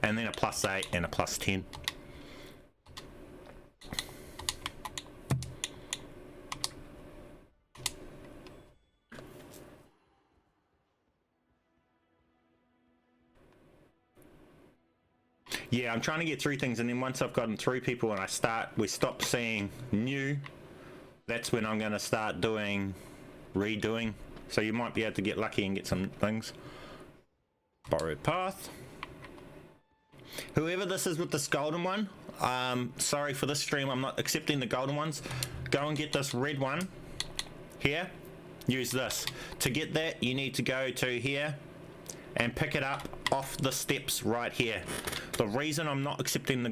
and then a +8 and a +10. Yeah, I'm trying to get through things, and then once I've gotten through people and we stop seeing new, that's when I'm going to start redoing. So you might be able to get lucky and get some things. Borrowed path. Whoever this is with this golden one, sorry for this stream, I'm not accepting the golden ones. Go and get this red one here. Use this. To get that, you need to go to here and pick it up off the steps right here. The reason I'm not accepting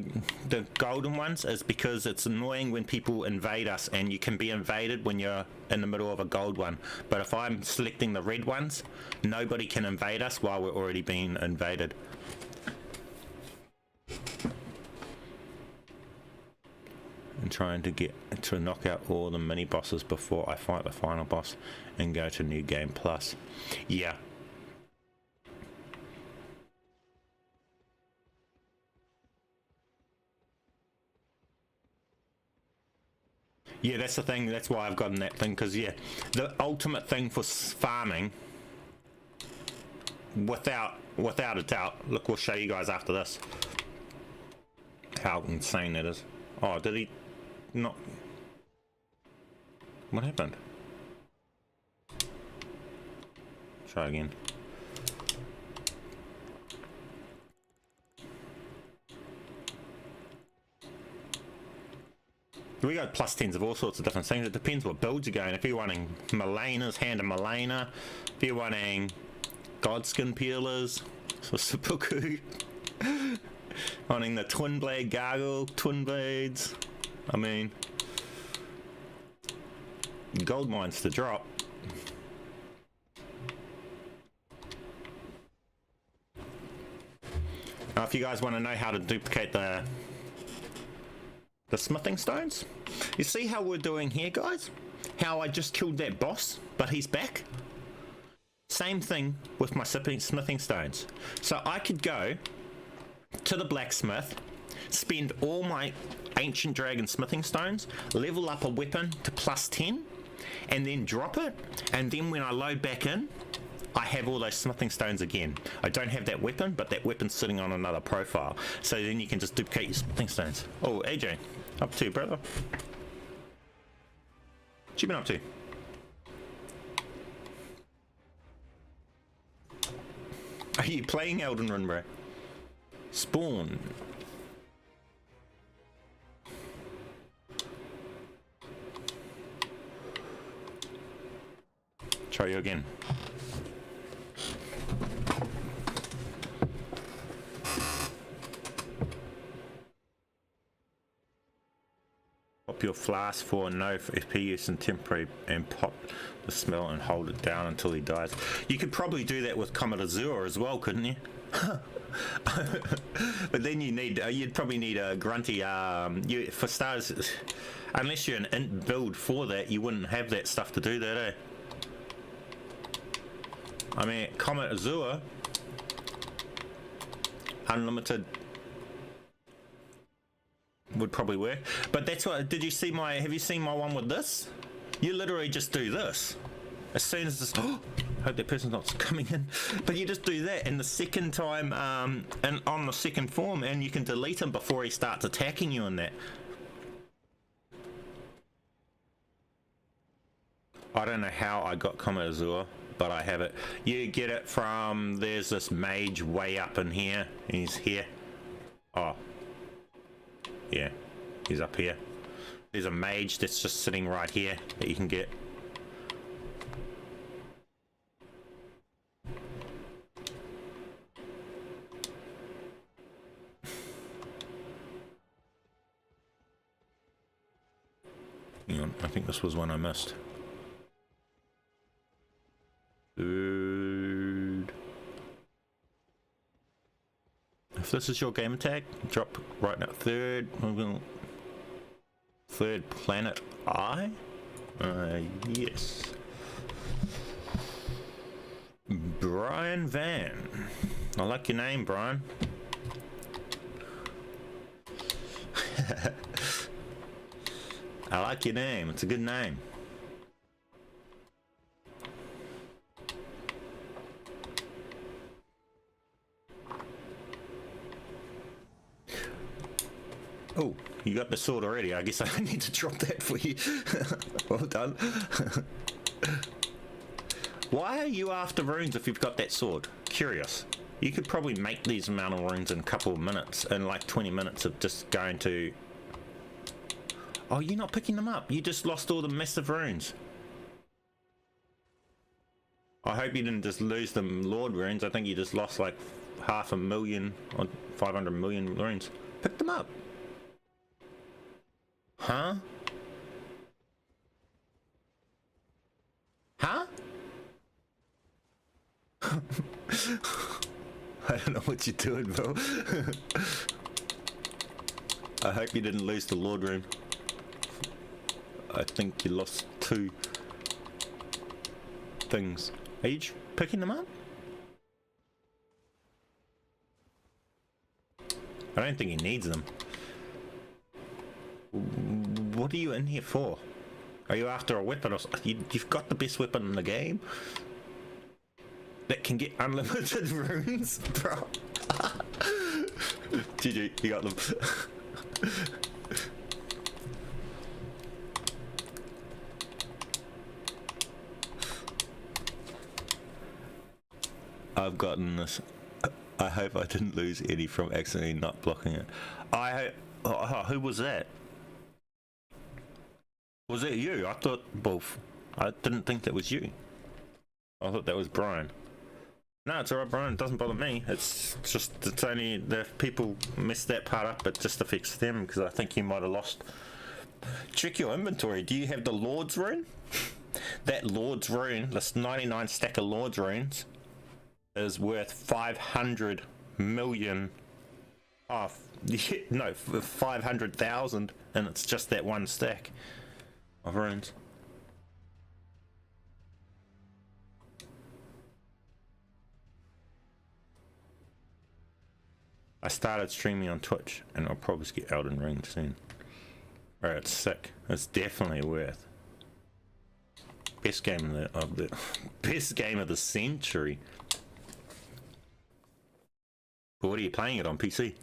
the golden ones is because it's annoying when people invade us, and you can be invaded when you're in the middle of a gold one. But if I'm selecting the red ones, nobody can invade us while we're already being invaded. And trying to knock out all the mini bosses before I fight the final boss and go to New Game Plus. Yeah. Yeah, that's the thing. That's why I've gotten that thing, because yeah, the ultimate thing for farming, without a doubt. Look, we'll show you guys after this how insane that is. Oh, did he not? What happened? Try again. We got +10s of all sorts of different things. It depends what builds you're going. If you're wanting Melena's, Hand of Melena. If you're wanting Godskin Peelers, so Seppuku. Wanting the Twin Blade Gargle, Twin Blades. I mean, gold mines to drop. Now, if you guys want to know how to duplicate the smithing stones, you see how we're doing here, guys? How I just killed that boss, but he's back? Same thing with my smithing stones. So I could go to the blacksmith, spend all my ancient dragon smithing stones, level up a weapon to +10, and then drop it, and then when I load back in, I have all those smithing stones again. I don't have that weapon, but that weapon's sitting on another profile. So then you can just duplicate your smithing stones. Oh, AJ, up to you, brother. What you been up to? Are you playing Elden Ring, bro? Spawn. Try you again. Pop your flask for no FP use and temporary and pop the smell and hold it down until he dies. You could probably do that with Comet Azure as well, couldn't you? But then you need, you'd probably need a grunty, for starters, unless you're an int build for that, you wouldn't have that stuff to do that, eh? I mean, Comet Azure, unlimited would probably work. But that's what, did you see my, have you seen my one with this? You literally just do this. As soon as this, oh, hope that person's not coming in. But you just do that, and the second time, and on the second form, and you can delete him before he starts attacking you in that. I don't know how I got Comet Azure, but I have it. You get it from, there's this mage way up in here, and he's here. Oh. Yeah, he's up here. There's a mage that's just sitting right here that you can get. Hang on, I think this was one I missed. Dude. If this is your gamer tag, drop right now. Third planet I? Yes. Brian Van. I like your name, Brian. I like your name. It's a good name. Oh, you got the sword already. I guess I don't need to drop that for you. Well done. Why are you after runes if you've got that sword? Curious. You could probably make these amount of runes in a couple of minutes, in like 20 minutes of just going to... Oh, you're not picking them up. You just lost all the massive runes. I hope you didn't just lose the Lord runes. I think you just lost like 500,000 or 500 million runes. Pick them up. Huh? Huh? I don't know what you're doing, bro. I hope you didn't lose the Lord Rune. I think you lost 2 things. Are you picking them up? I don't think he needs them. What are you in here for? Are you after a weapon or something? You've got the best weapon in the game that can get unlimited runes, bro. GG, you got them. I've gotten this. I hope I didn't lose any from accidentally not blocking it. Who was that? Was that you? I thought, well, I didn't think that was you. I thought that was Brian. No, it's alright, Brian. It doesn't bother me. It's just, it's only the people messed that part up. It just affects them because I think you might have lost. Check your inventory. Do you have the Lord's Rune? That Lord's Rune, this 99 stack of Lord's Runes, is worth 500 million. Oh, no, 500,000, and it's just that one stack of runes. I started streaming on Twitch, and I'll probably get Elden Ring soon. Bro, it's sick. It's definitely worth. Best game of the best game of the century. But what are you playing it on PC?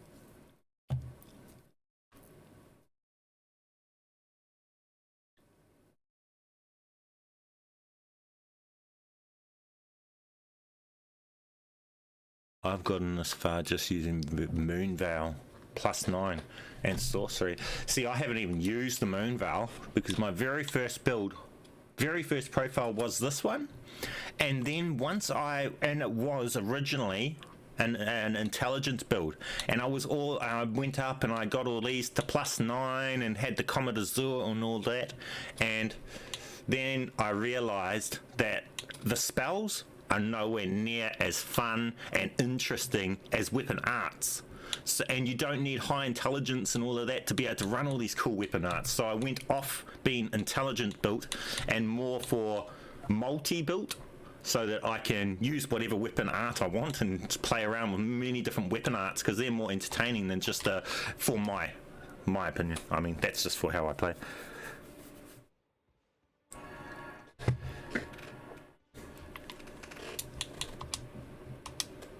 I've gotten this far just using Moon Veil +9 and sorcery. See, I haven't even used the Moon Veil because my very first build, very first profile was this one, and then it was originally an intelligence build, and I went up and I got all these to +9 and had the Comet Azure and all that, and then I realized that the spells are nowhere near as fun and interesting as weapon arts. So, and you don't need high intelligence and all of that to be able to run all these cool weapon arts. So I went off being intelligent built and more for multi built, so that I can use whatever weapon art I want and play around with many different weapon arts, because they're more entertaining than just for my opinion. I mean, that's just for how I play.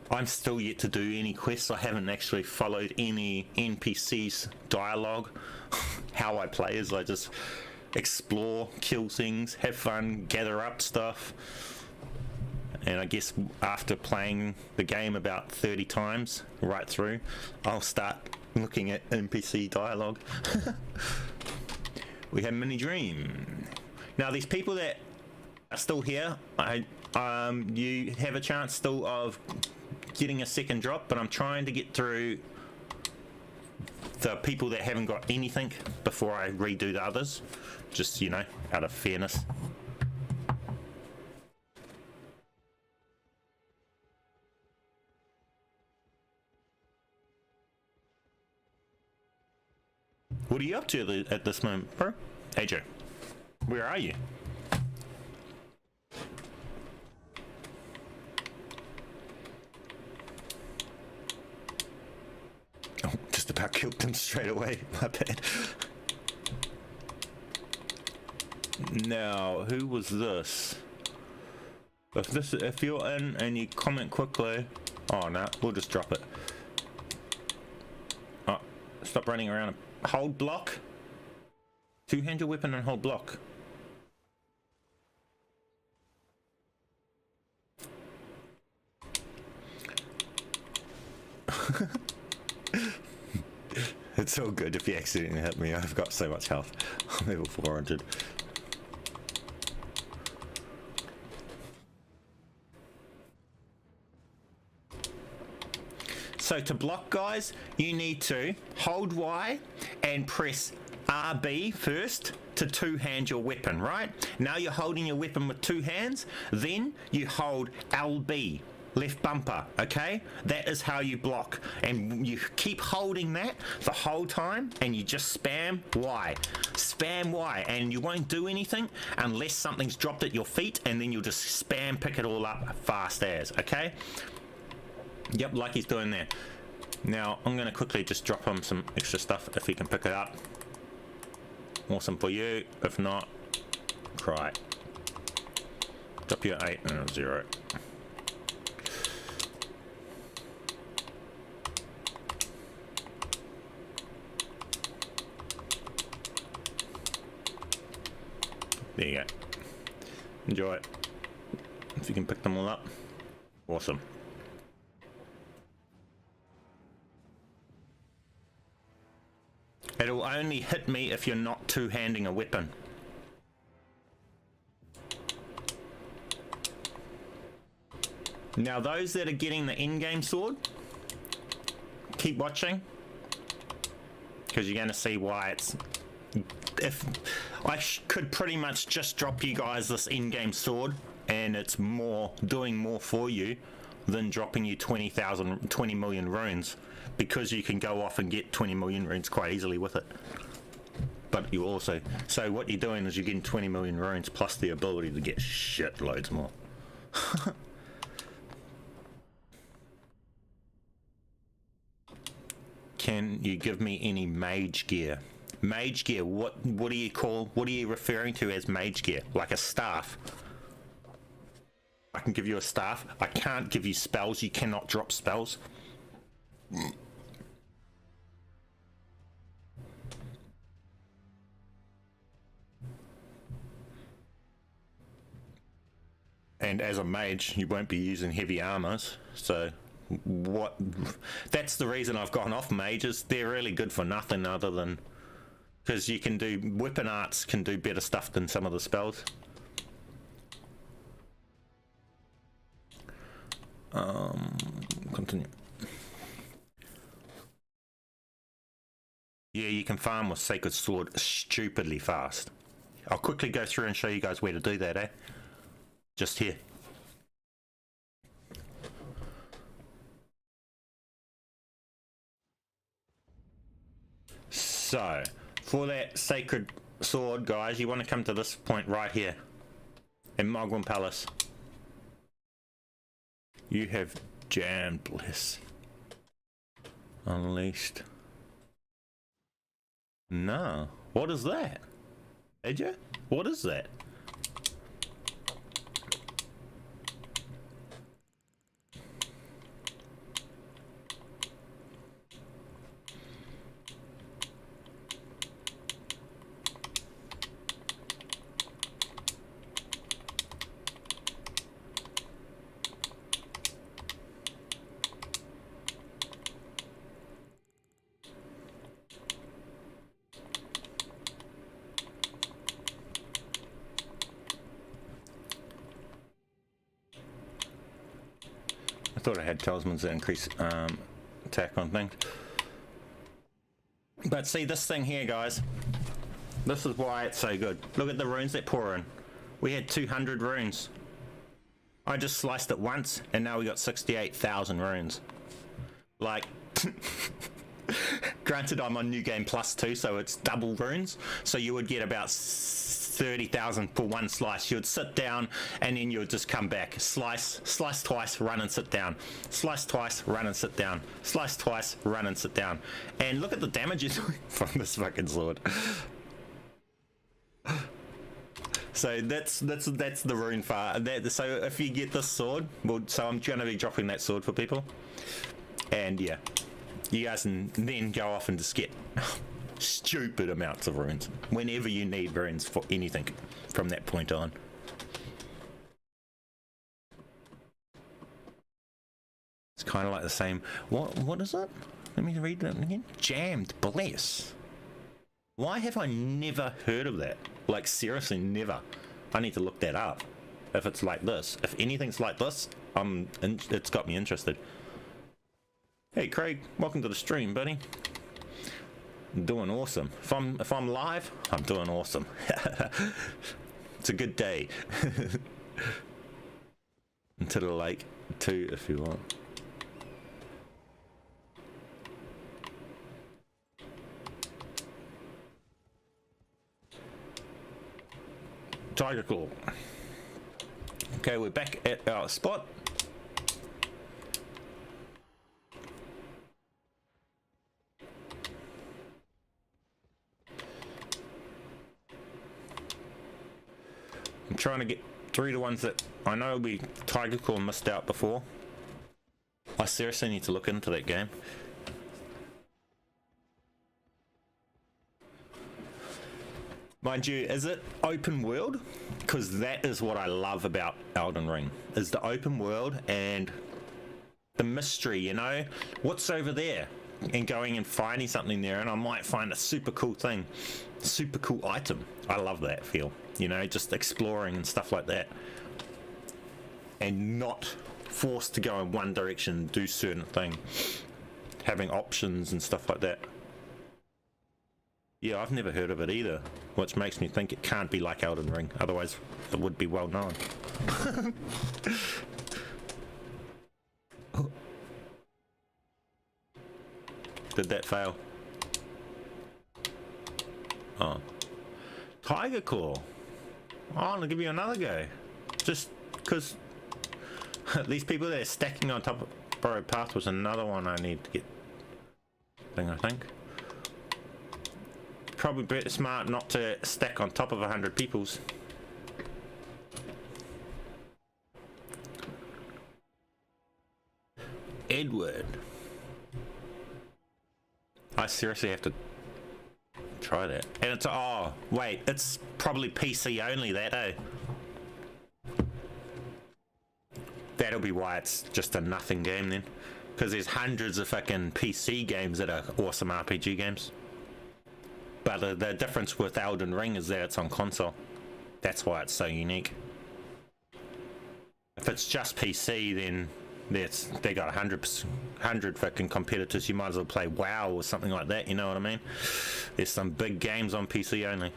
I'm still yet to do any quests. I haven't actually followed any NPC's dialogue. How I play is I just explore, kill things, have fun, gather up stuff. And I guess after playing the game about 30 times right through, I'll start looking at NPC dialogue. We have Mini Dream. Now these people that are still here, you have a chance still of getting a second drop, but I'm trying to get through the people that haven't got anything before I redo the others, just, you know, out of fairness. What are you up to at this moment, bro? AJ, where are you? Oh, just about killed them straight away. My bad. Now, who was this? If you're in and you comment quickly, oh no, we'll just drop it. Oh, stop running around. Hold block. Two-hand your weapon and hold block. It's all good if you accidentally hit me. I've got so much health. I'm level 400. So to block, guys, you need to hold Y and press RB first to two-hand your weapon, right? Now you're holding your weapon with two hands, then you hold LB, left bumper, okay? That is how you block, and you keep holding that the whole time, and you just spam Y. Spam Y, and you won't do anything unless something's dropped at your feet, and then you'll just spam pick it all up fast as, okay? Yep, like he's doing there. Now, I'm going to quickly just drop him some extra stuff if he can pick it up. Awesome for you. If not, cry. Drop your 8 and a 0. There you go. Enjoy it. If you can pick them all up. Awesome. It'll only hit me if you're not two-handing a weapon. Now those that are getting the Endgame sword, keep watching, because you're going to see why it's... If I could pretty much just drop you guys this Endgame sword, and it's doing more for you than dropping you 20 million runes, because you can go off and get 20 million runes quite easily with it. But you also, so what you're doing is you're getting 20 million runes plus the ability to get shit loads more. Can you give me any mage gear? Mage gear. What do you call? What are you referring to as mage gear? Like a staff? I can give you a staff. I can't give you spells. You cannot drop spells. And as a mage, you won't be using heavy armors. So what? That's the reason I've gone off mages. They're really good for nothing other than because you can do weapon arts can do better stuff than some of the spells. Continue. Yeah, you can farm with Sacred Sword stupidly fast. I'll quickly go through and show you guys where to do that, eh? Just here. So, for that Sacred Sword, guys, you want to come to this point right here. In Mogwin Palace. You have jammed bliss. Unleashed. No. What is that? Did you? What is that? I thought I had talismans that increase attack on things. But see this thing here, guys. This is why it's so good. Look at the runes that pour in. We had 200 runes. I just sliced it once and now we got 68,000 runes. Like, granted I'm on New Game Plus 2, so it's double runes. So you would get about 30,000 for one slice. You would sit down and then you would just come back. Slice, slice twice, run and sit down. Slice twice, run and sit down. Slice twice, run and sit down. And look at the damage you're doing from this fucking sword. So that's the rune far. So if you get this sword, well, so I'm going to be dropping that sword for people. And yeah, you guys can then go off and just get stupid amounts of runes whenever you need runes for anything from that point on. It's kind of like the same. What is it? Let me read that again. Jammed bless. Why have I never heard of that? Like seriously, never. I need to look that up. If it's like this, if anything's like this, it's got me interested. Hey Craig, welcome to the stream, buddy. I'm doing awesome. If I'm live, I'm doing awesome. It's a good day. Into the lake too, if you want. Tiger Claw. Okay, we're back at our spot. I'm trying to get through the ones that I know we Tiger Claw missed out before. I seriously need to look into that game. Mind you, is it open world? Because that is what I love about Elden Ring, is the open world and the mystery, you know? What's over there? And going and finding something there, and I might find a super cool thing, super cool item. I love that feel, you know, just exploring and stuff like that. And not forced to go in one direction and do certain thing. Having options and stuff like that. Yeah, I've never heard of it either, which makes me think it can't be like Elden Ring, otherwise it would be well known. Did that fail? Oh. Tiger Claw. Oh, I'm gonna give you another go. Just because these people that are stacking on top of Borrowed Path was another one I need to get thing, I think. Probably smart not to stack on top of 100 people's. Edward. I seriously have to try that. And it's, oh, wait, it's probably PC only, that, eh? That'll be why it's just a nothing game then. Because there's hundreds of fucking PC games that are awesome RPG games. But the difference with Elden Ring is that it's on console. That's why it's so unique. If it's just PC, then they got 100 fucking competitors. You might as well play WoW or something like that, you know what I mean? There's some big games on PC only.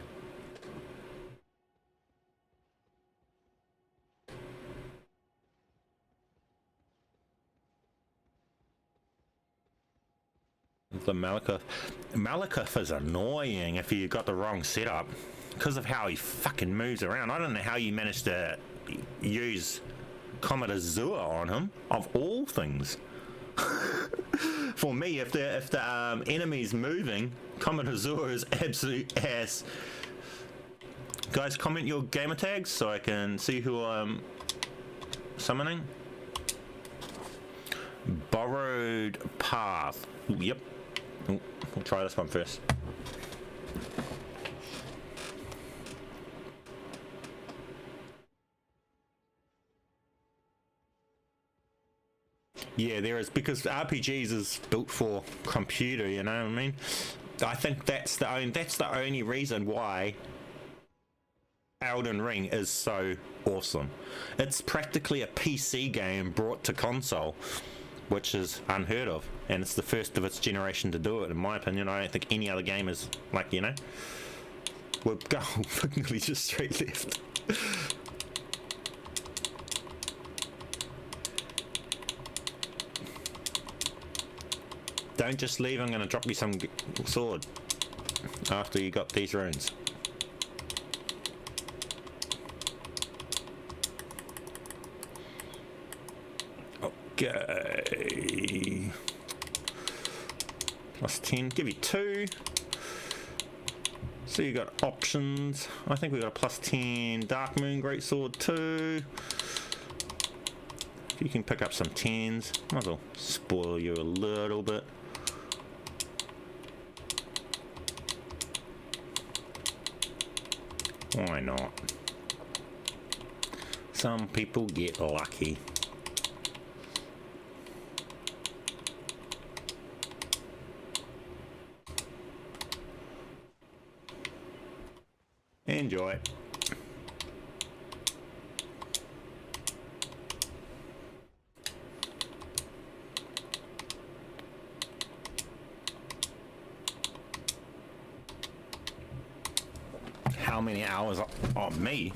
The Malekith is annoying if you got the wrong setup because of how he fucking moves around. I don't know how you managed to use Comet Azure on him, of all things. For me, if the enemy's moving, Comet Azure is absolute ass. Guys, comment your gamer tags so I can see who I'm summoning. Borrowed Path. Yep. Ooh, we'll try this one first. Yeah, there is, because RPGs is built for computer, you know what I mean? I think that's the only reason why Elden Ring is so awesome. It's practically a PC game brought to console, which is unheard of, and it's the first of its generation to do it, in my opinion. I don't think any other game is, like, you know, we'll go fucking just straight left. Don't just leave, I'm gonna drop you some sword after you got these runes. Okay. Plus 10, give you 2. So you got options. I think we got a plus 10 Dark Moon Greatsword too. If you can pick up some 10s, might as well spoil you a little bit. Why not? Some people get lucky. Enjoy. How many hours on me?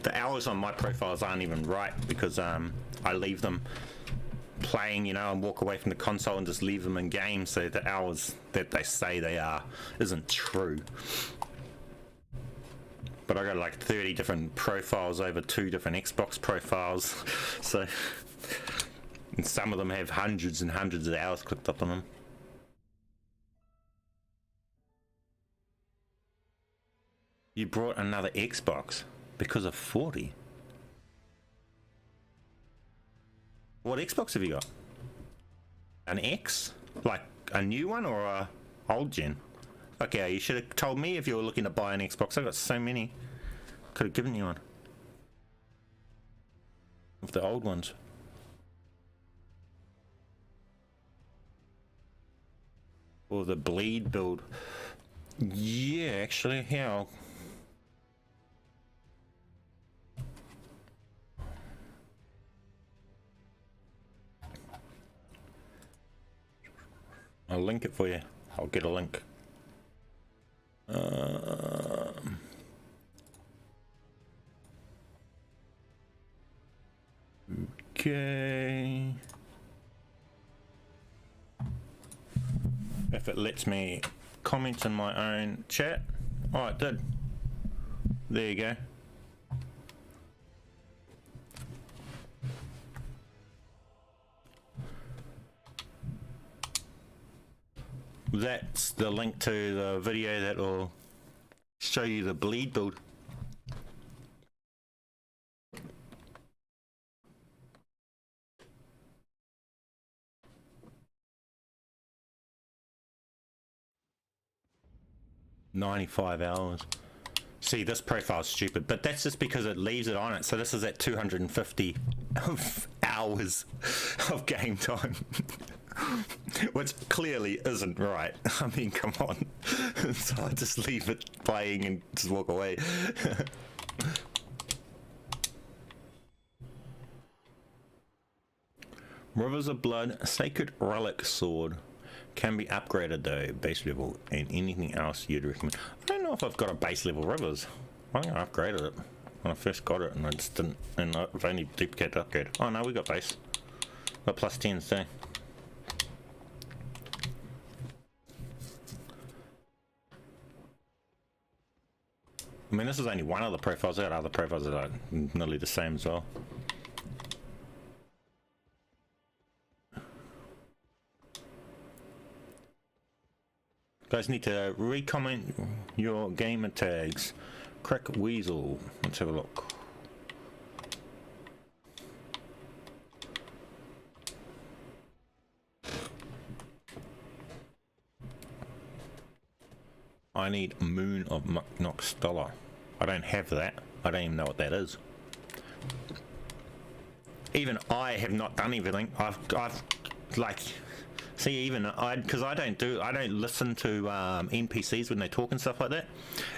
The hours on my profiles aren't even right because I leave them playing, you know, and walk away from the console and just leave them in game, so the hours that they say they are isn't true. But I got like 30 different profiles over 2 different Xbox profiles, so, and some of them have hundreds and hundreds of hours clicked up on them. You brought another Xbox because of 40. What Xbox have you got? An X? Like a new one or a old gen? Okay, you should have told me if you were looking to buy an Xbox. I've got so many. Could have given you one. Of the old ones. Or the Bleed build. Yeah, actually, yeah. I'll link it for you. I'll get a link. Okay. If it lets me comment in my own chat. Oh, it did. There you go. That's the link to the video that will show you the bleed build. $95 hours. See, this profile's stupid, but that's just because it leaves it on it. So this is at 250 hours of game time, which clearly isn't right. I mean, come on. So I just leave it playing and just walk away. Rivers of Blood, Sacred Relic Sword. Can be upgraded though, base level, and anything else you'd recommend. I don't know if I've got a base level Rivers. I think I upgraded it when I first got it, and I just didn't, and I've only duplicated upgrade. Oh no, we got base. Got plus 10s too. I mean, this is only one of the profiles. I got other profiles that are nearly the same as well. Guys need to re-comment your gamer tags. Crack Weasel. Let's have a look. I need Moon of Noxtella. I don't have that. I don't even know what that is. Even I have not done everything. I've like. See, even because I don't listen to NPCs when they talk and stuff like that.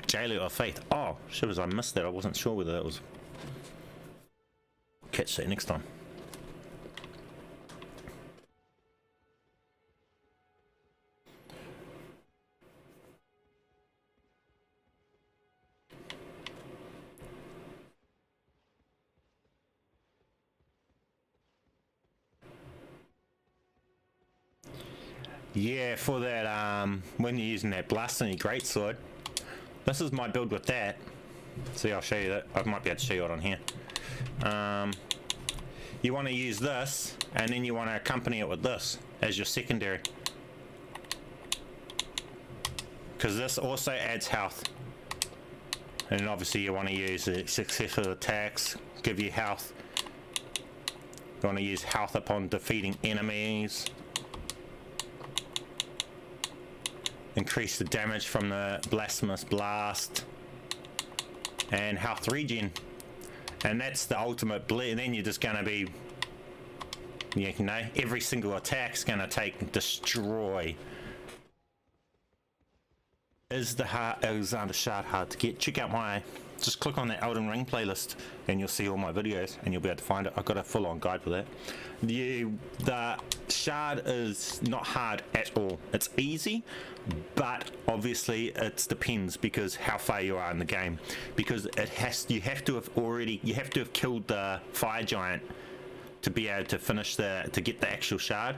Jailer of Faith. Oh, shivers! I missed that. I wasn't sure whether that was. Catch that next time. Yeah, for that, when you're using that Blasphemous Greatsword, this is my build with that. See, I'll show you that. I might be able to show you it on here. You want to use this, and then you want to accompany it with this as your secondary. Because this also adds health. And obviously you want to use the successful attacks, give you health. You want to use health upon defeating enemies. Increase the damage from the Blasphemous Blast and health regen, and that's the ultimate bleed. Then you're just going to be, you know, every single attack's going to destroy. Is the Alexander Shard hard to get? Check out my, just click on the Elden Ring playlist and you'll see all my videos and you'll be able to find it. I've got a full-on guide for that. The Shard is not hard at all. It's easy, but obviously it depends because how far you are in the game. Because you have to have killed the fire giant to be able to finish to get the actual Shard.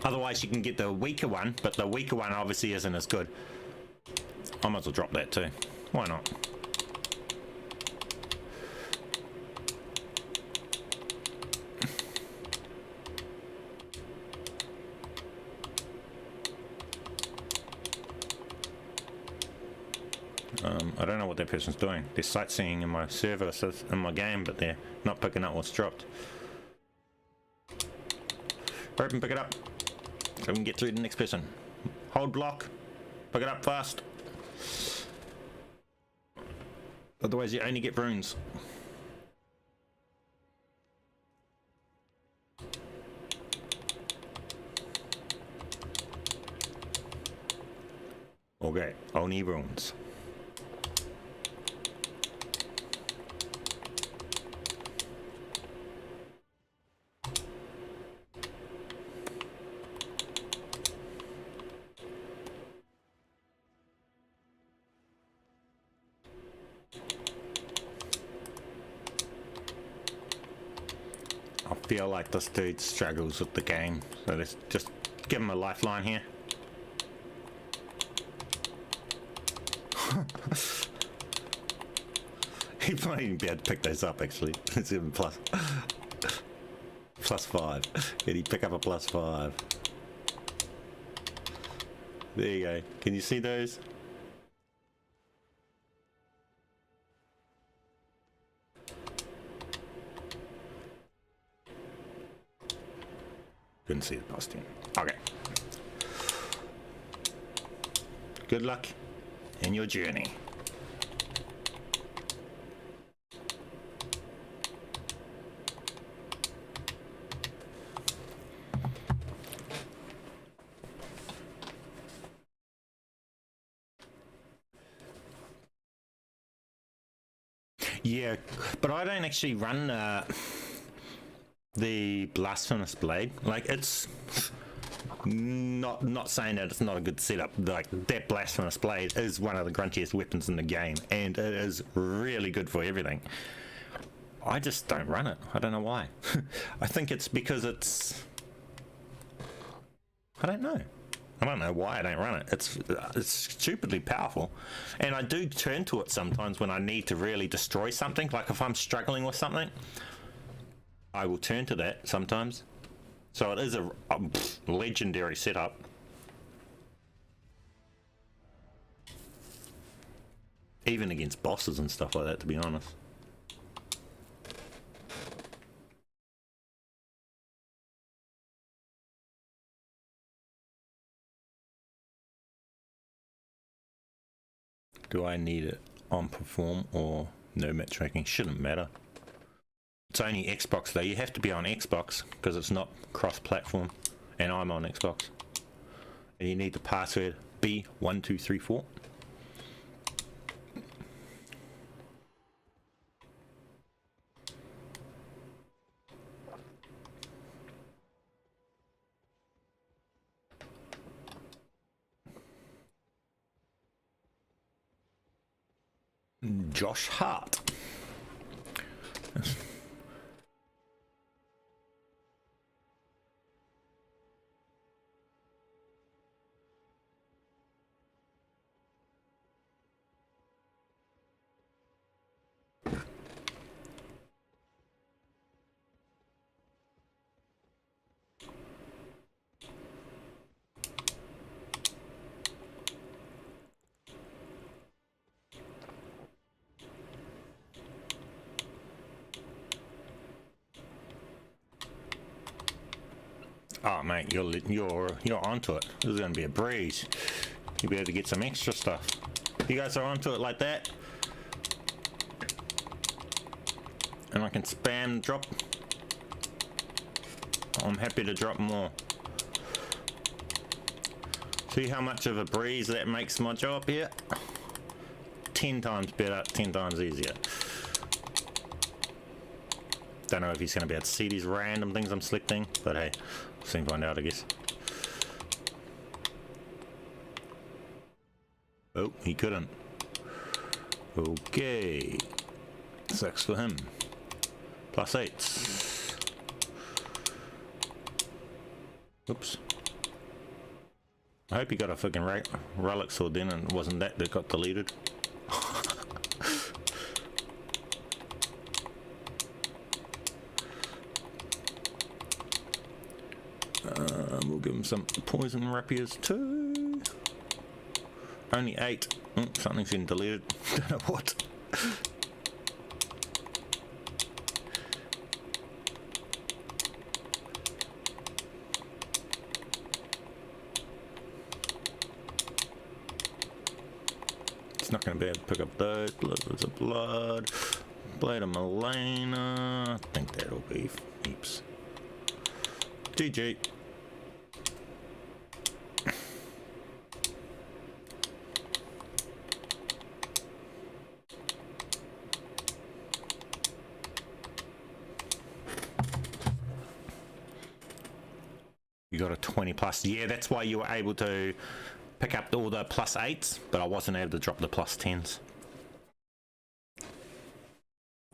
Otherwise you can get the weaker one, but the weaker one obviously isn't as good. I might as well drop that too. Why not? I don't know what that person's doing. They're sightseeing in my server, so in my game, but they're not picking up what's dropped. Hurry up and pick it up so we can get through to the next person. Hold block, pick it up fast. Otherwise you only get runes. Okay, only runes. I feel like this dude struggles with the game, so let's just give him a lifeline here. He might even be able to pick those up actually. It's even +5. Can he pick up a +5? There you go. Can you see those? Couldn't see the costume. Okay. Good luck in your journey. Yeah, but I don't actually run the Blasphemous Blade. Like, it's not saying that it's not a good setup. Like, that Blasphemous Blade is one of the gruntiest weapons in the game, and it is really good for everything. I just don't run it. I don't know why. I think it's because it's... I don't know why I don't run it. It's stupidly powerful, and I do turn to it sometimes when I need to really destroy something. Like if I'm struggling with something, I will turn to that sometimes. So it is a legendary setup. Even against bosses and stuff like that, to be honest. Do I need it on perform or no match tracking? Shouldn't matter. It's only Xbox though. You have to be on Xbox because it's not cross-platform, and I'm on Xbox. And you need the password B1234. Josh Hart. Oh mate, you're onto it. This is gonna be a breeze. You'll be able to get some extra stuff. You guys are onto it like that, and I can spam drop. I'm happy to drop more. See how much of a breeze that makes my job here? 10 times better, 10 times easier. Don't know if he's going to be able to see these random things I'm selecting, but hey, we'll soon find out, I guess. Oh, he couldn't. Okay. Sucks for him. +8. Oops. I hope he got a fucking Relic Sword then and it wasn't that got deleted. We'll give him some poison rapiers too. Only 8. Oh, something's been deleted. Don't know what. It's not going to be able to pick up those. Blood of blood. Blade of Melena. I think that'll be heaps. GG. You got a 20+. Yeah, that's why you were able to pick up all the +8s, but I wasn't able to drop the +10s.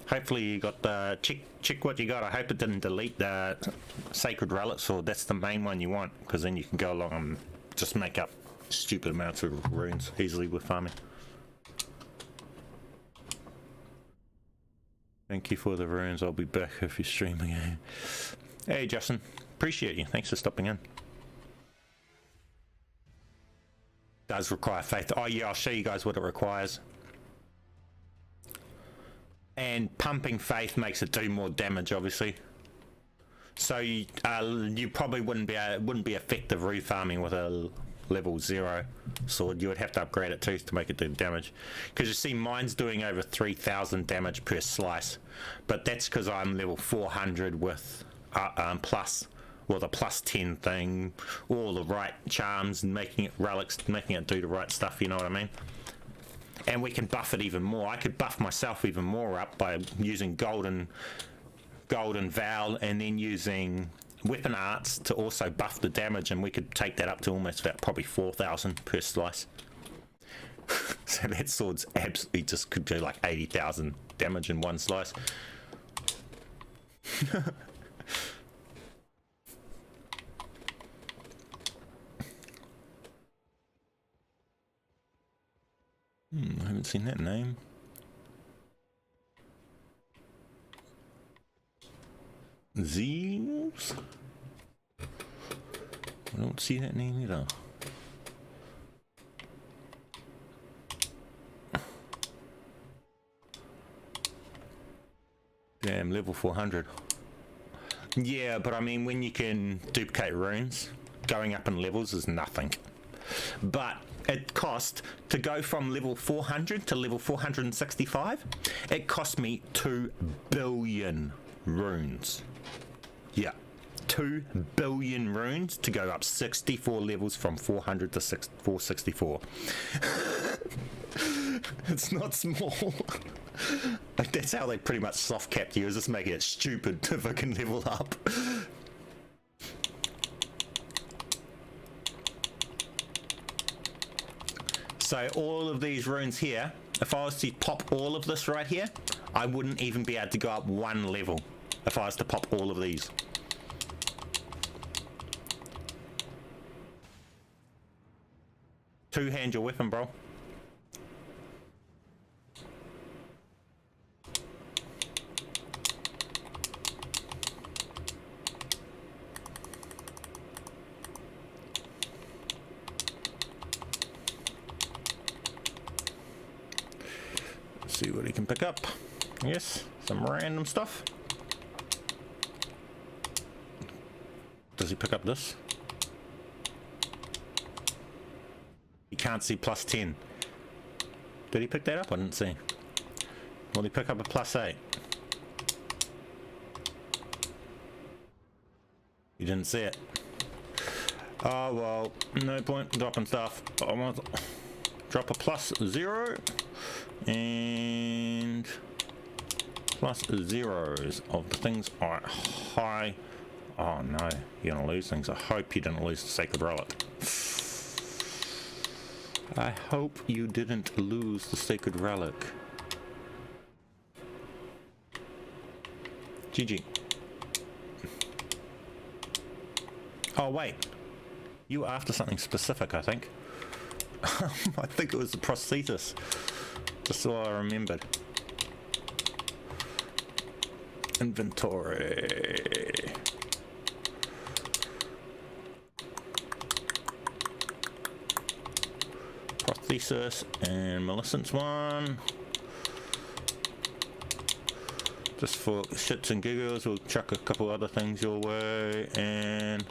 Hopefully you got the check what you got. I hope it didn't delete the Sacred Relic Sword. That's the main one you want, because then you can go along and just make up stupid amounts of runes easily with farming. Thank you for the runes. I'll be back if you stream again. Hey Justin, appreciate you. Thanks for stopping in. Does require faith. Oh yeah, I'll show you guys what it requires. And pumping faith makes it do more damage, obviously. So you probably wouldn't be effective refarming with a level 0 sword. You would have to upgrade it too to make it do damage. Because you see, mine's doing over 3,000 damage per slice, but that's because I'm level 400 with plus. Well, the plus 10 thing, all the right charms, and making it relics, making it do the right stuff, you know what I mean? And we can buff it even more. I could buff myself even more up by using golden Vow, and then using weapon arts to also buff the damage, and we could take that up to almost about probably 4,000 per slice. So that sword's absolutely just could do like 80,000 damage in one slice. I haven't seen that name. Zeals? I don't see that name either. Damn, level 400. Yeah, but I mean, when you can duplicate runes, going up in levels is nothing. But it cost to go from level 400 to level 465. It cost me 2 billion runes. Yeah, 2 billion runes to go up 64 levels from 400 to 464. It's not small. Like, that's how they pretty much soft capped you, is just making it stupid to fucking level up. So all of these runes here, if I was to pop all of this right here, I wouldn't even be able to go up 1 level if I was to pop all of these. Two-hand your weapon, bro. See what he can pick up. Yes, some random stuff. Does he pick up this? He can't see plus 10. Did he pick that up? I didn't see. Will he pick up a plus 8? You didn't see it. Oh well, no point dropping stuff. I want to drop a plus 0 and plus 0s of the things are high. Oh no, you're gonna lose things. I hope you didn't lose the Sacred Relic. I hope you didn't lose the Sacred Relic. GG. Oh wait, you were after something specific, I think. I think it was the prosthesis. Just so I remembered. Inventory. Prosthesis and Millicent's one. Just for shits and giggles, we'll chuck a couple other things your way and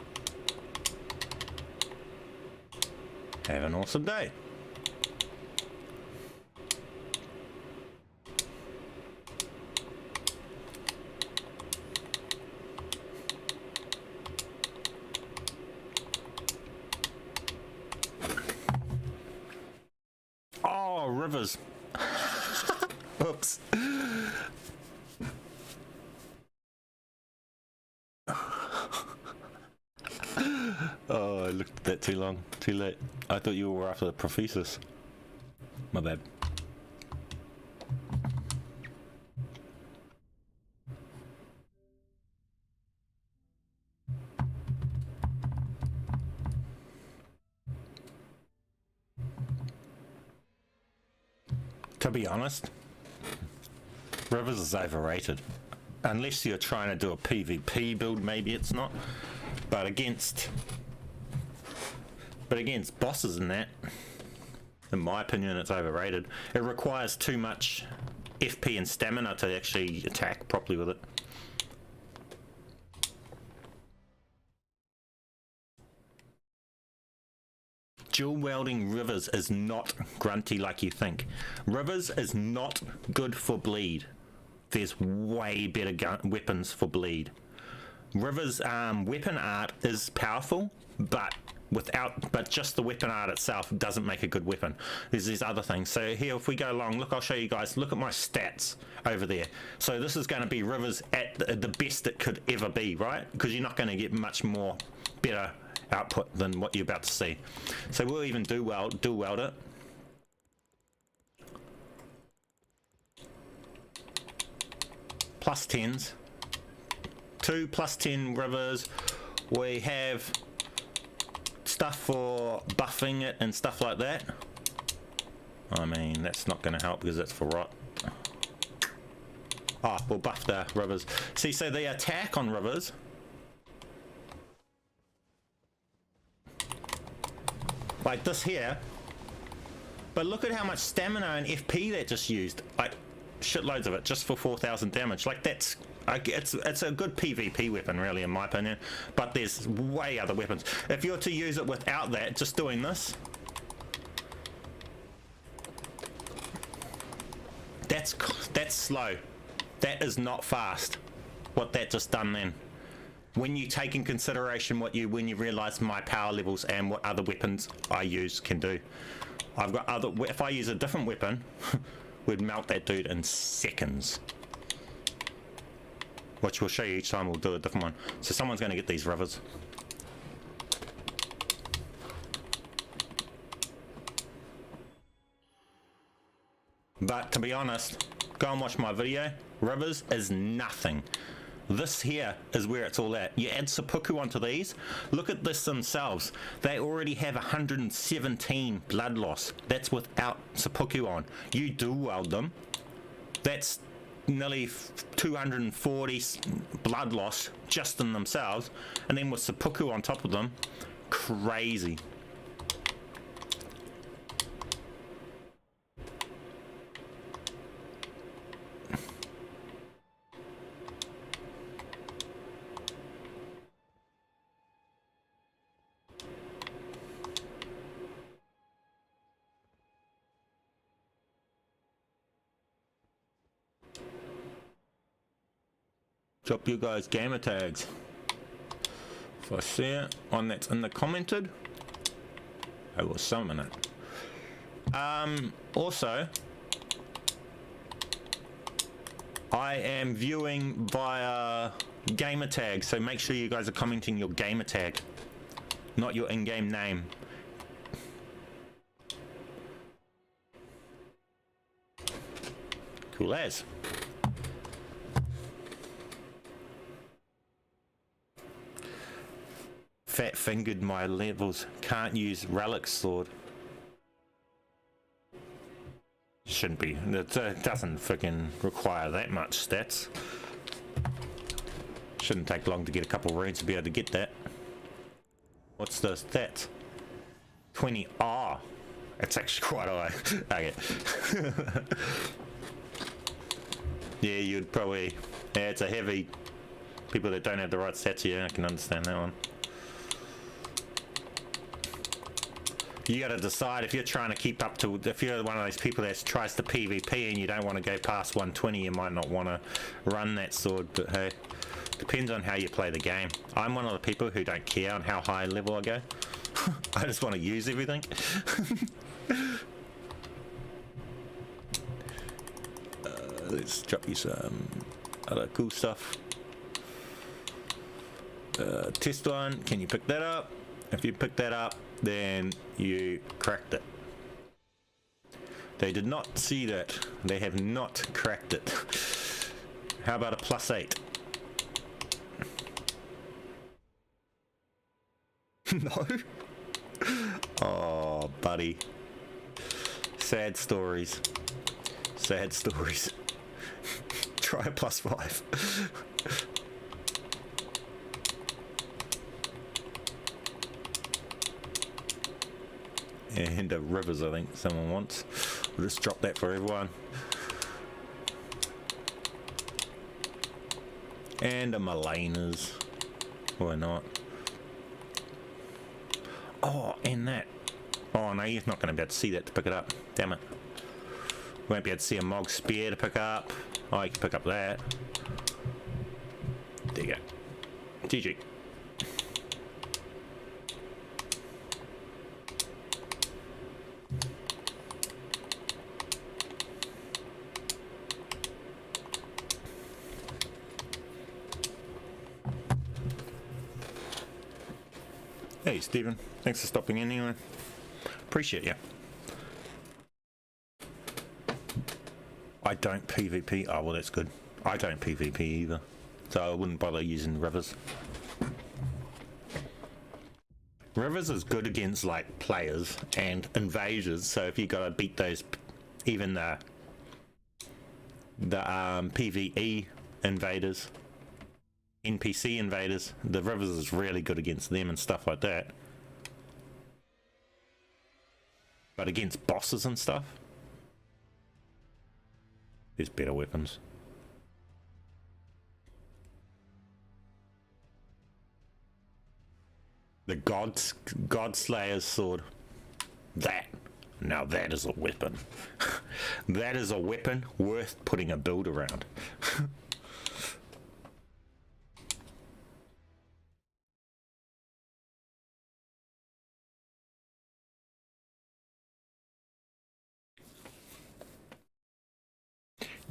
have an awesome day. Oh, rivers. Oops. Oh, I looked at that too long. Too late. I thought you were after the Prophesis. My bad. To be honest, Rivers is overrated. Unless you're trying to do a PvP build, maybe it's not. But against bosses and that, In my opinion, it's overrated. It requires too much FP and stamina to actually attack properly with it. Dual wielding Rivers is not grunty like you think. Rivers is not good for bleed. There's way better weapons for bleed. Rivers weapon art is powerful, but just the weapon art itself doesn't make a good weapon. There's these other things. So here, if we go along, look, I'll show you guys. Look at my stats over there. So this is going to be Rivers at the best it could ever be, right? Because you're not going to get much more better output than what you're about to see. So we'll even dual weld it. Plus 10s. 2 plus 10 Rivers. We have stuff for buffing it and stuff like that. I mean, that's not going to help because that's for rot. Oh, we'll buff the Rivers. See, so the attack on Rivers, like this here, but look at how much stamina and FP that just used. Like shitloads of it just for 4,000 damage. Like that's, it's a good PvP weapon really in my opinion, but there's way other weapons. If you're to use it without that, just doing this, that's slow. That is not fast, what that just done then. When you take in consideration when you realize my power levels and what other weapons I use can do. I've got other, if I use a different weapon, we'd melt that dude in seconds. Which we'll show you each time we'll do a different one. So someone's going to get these Rivers. But to be honest, go and watch my video. Rivers is nothing. This here is where it's all at. You add seppuku onto these. Look at this themselves. They already have 117 blood loss. That's without seppuku on. You dual weld them. That's nearly 240 blood loss just in themselves, and then with seppuku on top of them, crazy. Drop you guys gamer tags. If I see it, one that's in the commented, I will summon it. Also, I am viewing via gamer tag, so make sure you guys are commenting your gamer tag, not your in-game name. Cool as. Fat fingered my levels. Can't use Relic Sword. Shouldn't be. It doesn't freaking require that much stats. Shouldn't take long to get a couple runes to be able to get that. What's the stats? 20. Ah, oh, it's actually quite high. Okay. Yeah, you'd probably. Yeah, it's a heavy. People that don't have the right stats, yeah, I can understand that one. You got to decide if you're trying to keep up to, if you're one of those people that tries to PvP and you don't want to go past 120, you might not want to run that sword, but hey, depends on how you play the game. I'm one of the people who don't care on how high level I go. I just want to use everything. Let's drop you some other cool stuff. Test one, can you pick that up? If you pick that up, then you cracked it. They did not see that. They have not cracked it. How about a +8? No? Oh, buddy. Sad stories. Sad stories. Try a +5. And a rivers, I think someone wants. We'll just drop that for everyone. And a Malena's. Why not? Oh, and that. Oh no, you're not going to be able to see that to pick it up. Damn it. Won't be able to see a Mog Spear to pick up. Oh, you can pick up that. There you go. GG. Hey Stephen, thanks for stopping in anyway. Appreciate you. I don't PvP. Oh well, that's good. I don't PvP either, so I wouldn't bother using rivers. Rivers is good against like players and invaders. So if you gotta beat those, even the PvE invaders, NPC invaders, the rivers is really good against them and stuff like that. But against bosses and stuff, there's better weapons. The Godslayer's sword. Now that is a weapon. That is a weapon worth putting a build around.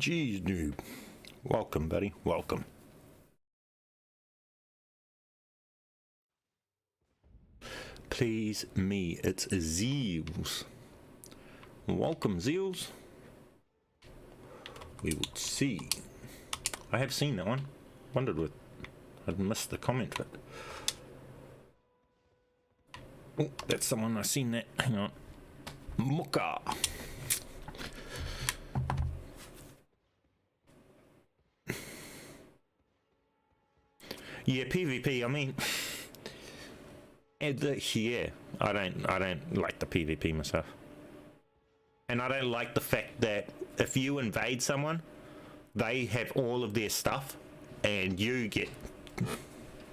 Jeez, noob. Welcome, buddy. Welcome. Please me, it's Zeals. Welcome, Zeals. We will see. I have seen that one. Wondered what I'd missed the comment, but oh, that's someone I seen that. Hang on. Muka. Yeah, PvP. I mean, yeah, I don't like the PvP myself, and I don't like the fact that if you invade someone, they have all of their stuff, and you get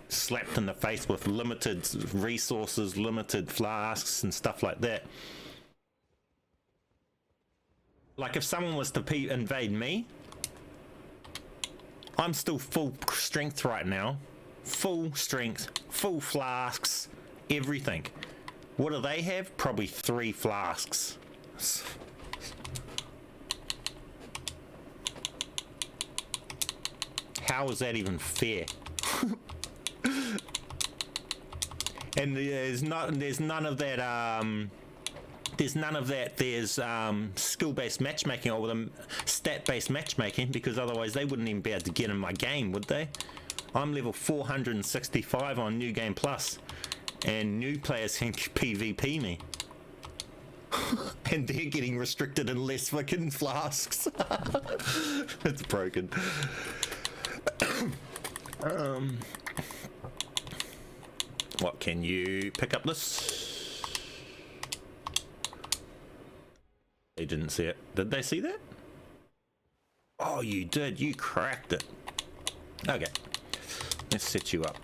slapped in the face with limited resources, limited flasks, and stuff like that. Like if someone was to invade me, I'm still full strength right now. Full strength, full flasks, everything. What do they have? Probably 3 flasks. How is that even fair? And there's none of that there's skill-based matchmaking or stat-based matchmaking, because otherwise they wouldn't even be able to get in my game, would they? I'm level 465 on New Game Plus, and new players can PvP me. And they're getting restricted in less fucking flasks. It's broken. What, can you pick up this? They didn't see it. Did they see that? Oh, you did. You cracked it. Okay. Let's set you up.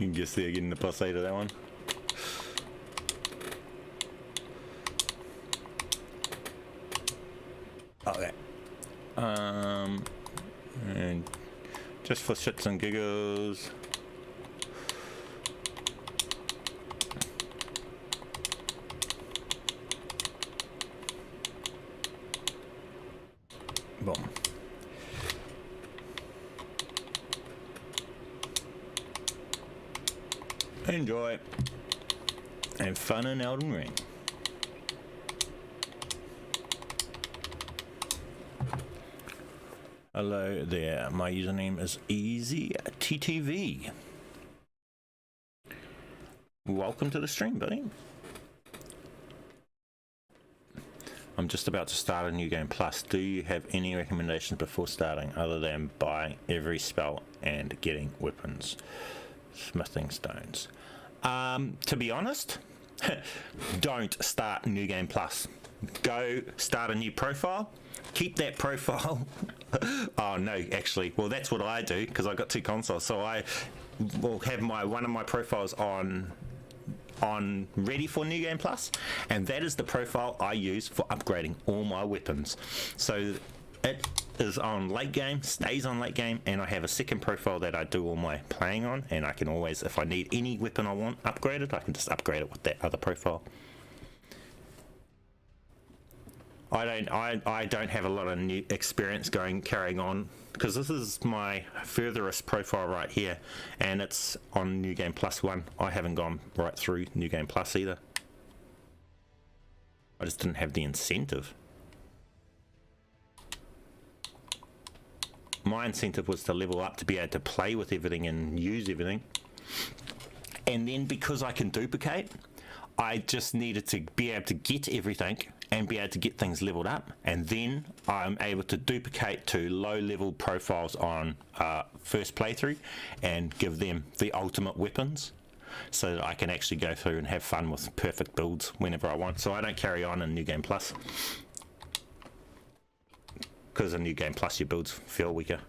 can guess they're getting the plus 8 of that one. Okay. And just for shits and giggles, boom. Enjoy. And fun in Elden Ring. Hello there, my username is EasyTTV. Welcome to the stream, buddy. I'm just about to start a new game plus. Do you have any recommendations before starting other than buying every spell and getting weapons? Smithing stones. To be honest, don't start New Game Plus. Go start a new profile. Keep that profile. Oh no, actually, well that's what I do because I got 2 consoles. So I will have one of my profiles on ready for New Game Plus, and that is the profile I use for upgrading all my weapons. So it is on late game, stays on late game, and I have a second profile that I do all my playing on, and I can always, if I need any weapon I want upgraded, I can just upgrade it with that other profile. I don't have a lot of new experience carrying on because this is my furthest profile right here, and it's on New Game Plus 1. I haven't gone right through New Game Plus either. I just didn't have the incentive. My incentive was to level up to be able to play with everything and use everything. And then because I can duplicate, I just needed to be able to get everything and be able to get things leveled up, and then I'm able to duplicate to low level profiles on first playthrough and give them the ultimate weapons so that I can actually go through and have fun with perfect builds whenever I want. So I don't carry on in New Game Plus because in New Game Plus your builds feel weaker.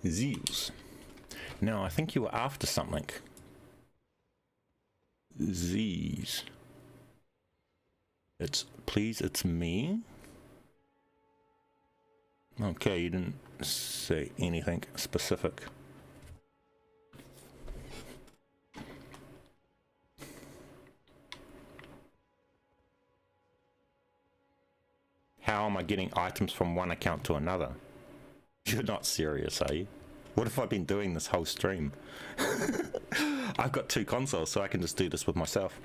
Zeus. Now I think you were after something. Z's. It's me. Okay, you didn't say anything specific. How am I getting items from one account to another? You're not serious, are you? What have I been doing this whole stream? I've got 2 consoles, so I can just do this with myself.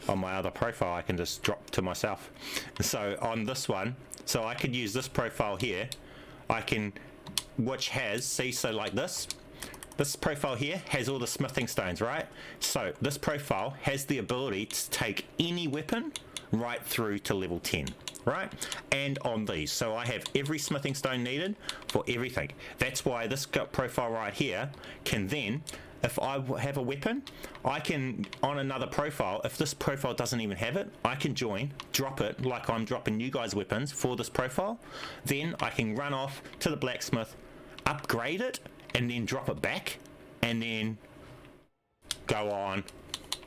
On my other profile, I can just drop to myself. So on this one, so I could use this profile here. I can, which has, see, so like this profile here has all the smithing stones, right? So this profile has the ability to take any weapon right through to level 10. Right, and on these, so I have every smithing stone needed for everything. That's why this profile right here can then, if I have a weapon, I can, on another profile, if this profile doesn't even have it, I can join, drop it like I'm dropping you guys weapons for this profile. Then I can run off to the blacksmith, upgrade it, and then drop it back, and then go on,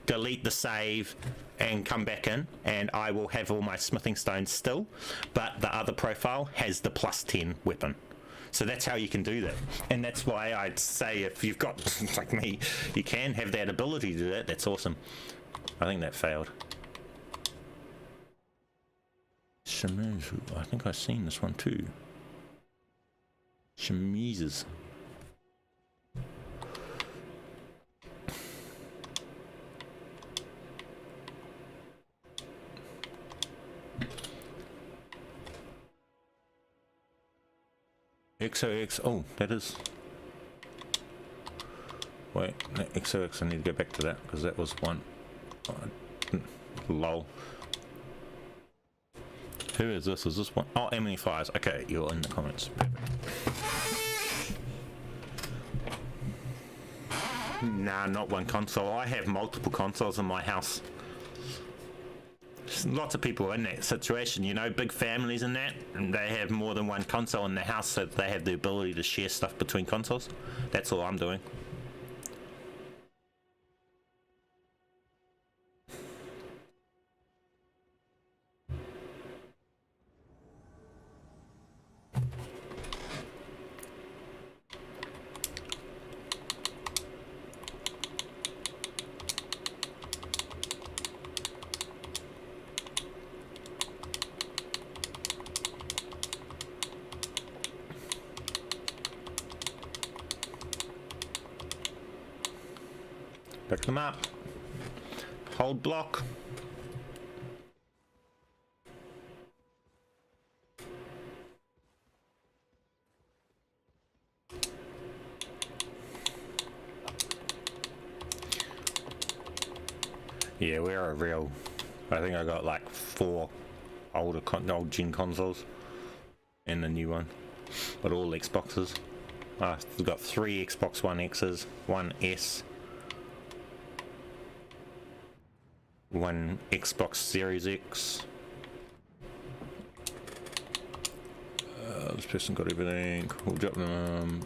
delete the save, and come back in, and I will have all my smithing stones still, but the other profile has the plus 10 weapon. So that's how you can do that, and that's why I'd say if you've got like me, you can have that ability to do that. That's awesome. I think that failed. Shimizu, I think I've seen this one too. Chemises. XOX, oh, that is... Wait, no, XOX, I need to go back to that, because that was one... lol. Who is this? Is this one? Oh, Emily Fires. Okay, you're in the comments. Perfect. Nah, not one console. I have multiple consoles in my house. Lots of people in that situation, you know, big families and that, and they have more than one console in their house, so they have the ability to share stuff between consoles. That's all I'm doing. Pick them up. Hold block. Yeah, we're a real... I think I got like 4 old gen consoles and the new one, but all Xboxes. We've got 3 Xbox One X's, 1 S, 1 Xbox Series X. This person got everything. We'll drop them.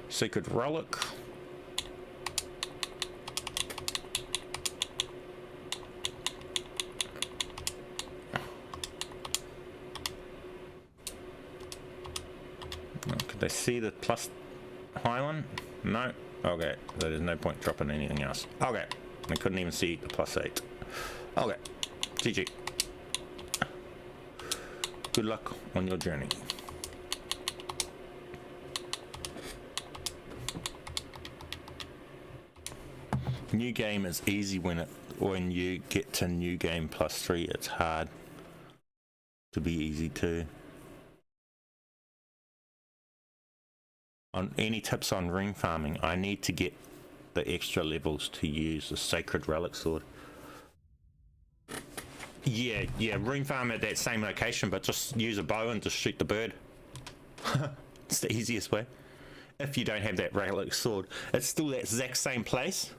Sacred Relic. Could they see the plus high one? No. Okay, so there's no point dropping anything else. Okay. I couldn't even see the +8. Okay, GG. Good luck on your journey. New game is easy when you get to new game +3. It's hard to be easy too. On any tips on ring farming? I need to get the extra levels to use the Sacred Relic Sword. Yeah, rune farm at that same location, but just use a bow and just shoot the bird. It's the easiest way. If you don't have that Relic Sword, it's still that exact same place,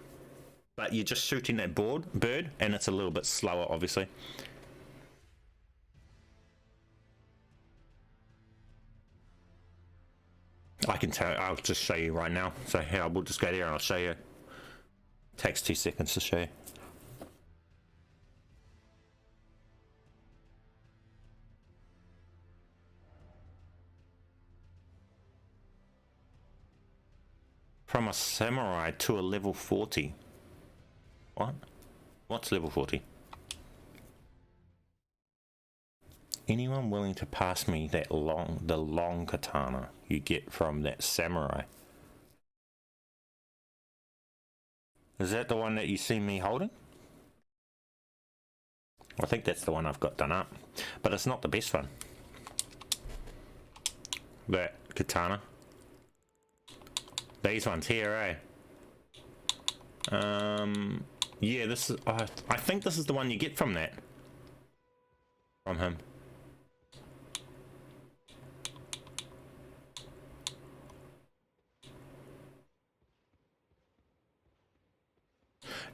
but you're just shooting that bird, and it's a little bit slower, obviously. I can tell. I'll just show you right now. So here, we'll just go there and I'll show you. It takes 2 seconds to show you. From a samurai to a level 40. What? What's level 40? Anyone willing to pass me that the long katana you get from that samurai? Is that the one that you see me holding? I think that's the one I've got done up, but it's not the best one. That katana. These ones here, eh? Yeah, this is. I think this is the one you get from that. From him.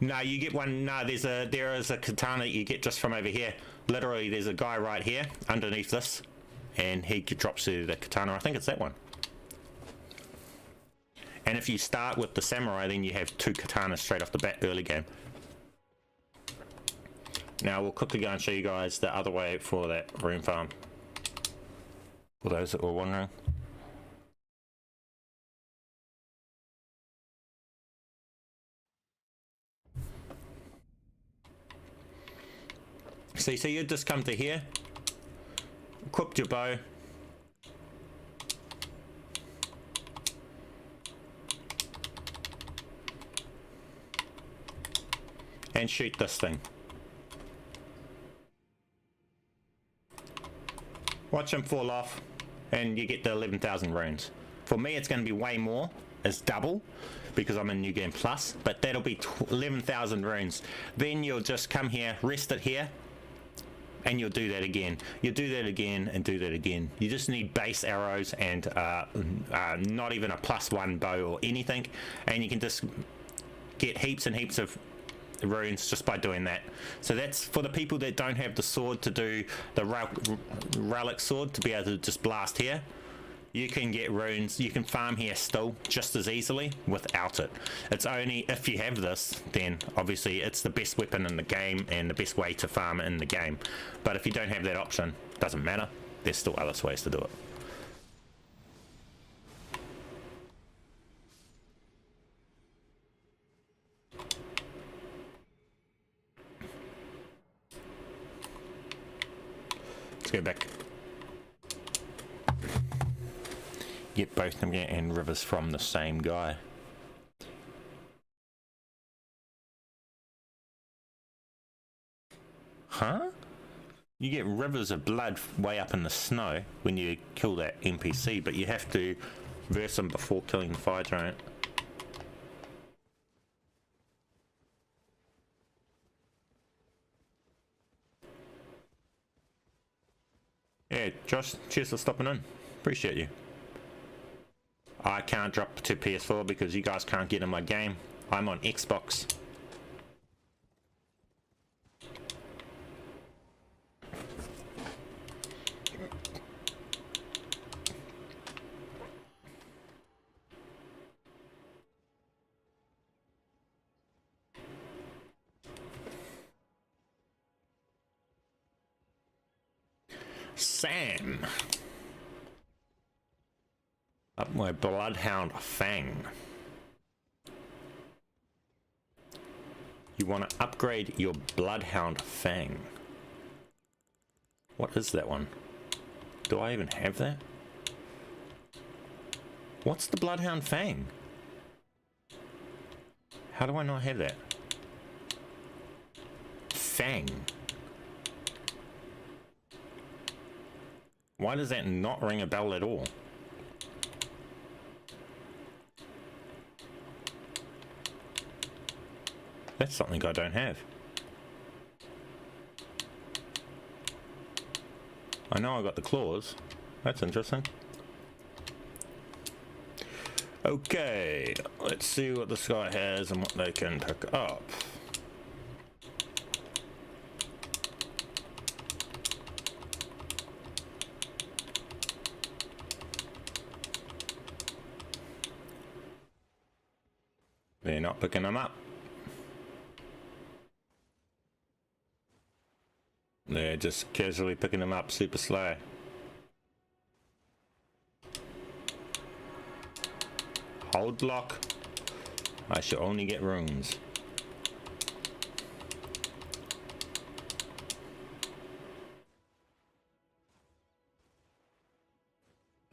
No, you get one. No, there is a katana you get just from over here. Literally, there's a guy right here underneath this, and he drops you the katana. I think it's that one. And if you start with the samurai, then you have 2 katanas straight off the bat early game. Now we'll quickly go and show you guys the other way for that rune farm, for those that were wondering. So you just come to here, equip your bow, and shoot this thing. Watch him fall off, and you get the 11,000 runes. For me, it's going to be way more. It's double, because I'm in New Game Plus, but that'll be 11,000 runes. Then you'll just come here, rest it here, and you'll do that again. You'll do that again and do that again. You just need base arrows and not even a +1 bow or anything, and you can just get heaps and heaps of runes just by doing that. So that's for the people that don't have the sword to do the Relic Sword, to be able to just blast here. You can get runes, you can farm here still just as easily without it. It's only if you have this, then obviously it's the best weapon in the game and the best way to farm in the game. But if you don't have that option, doesn't matter. There's still other ways to do it. Let's go back. Get both of them and rivers from the same guy. Huh? You get rivers of blood way up in the snow when you kill that NPC, but you have to verse them before killing the fire giant. Yeah, Josh, cheers for stopping in. Appreciate you. I can't drop to PS4 because you guys can't get in my game. I'm on Xbox. Sam. Up my Bloodhound Fang. You want to upgrade your Bloodhound Fang. What is that one? Do I even have that? What's the Bloodhound Fang? How do I not have that? Fang. Why does that not ring a bell at all? That's something I don't have. I know I got the claws. That's interesting. Okay, let's see what this guy has and what they can pick up. They're not picking them up. They're just casually picking them up super slow. Hold lock. I shall only get runes.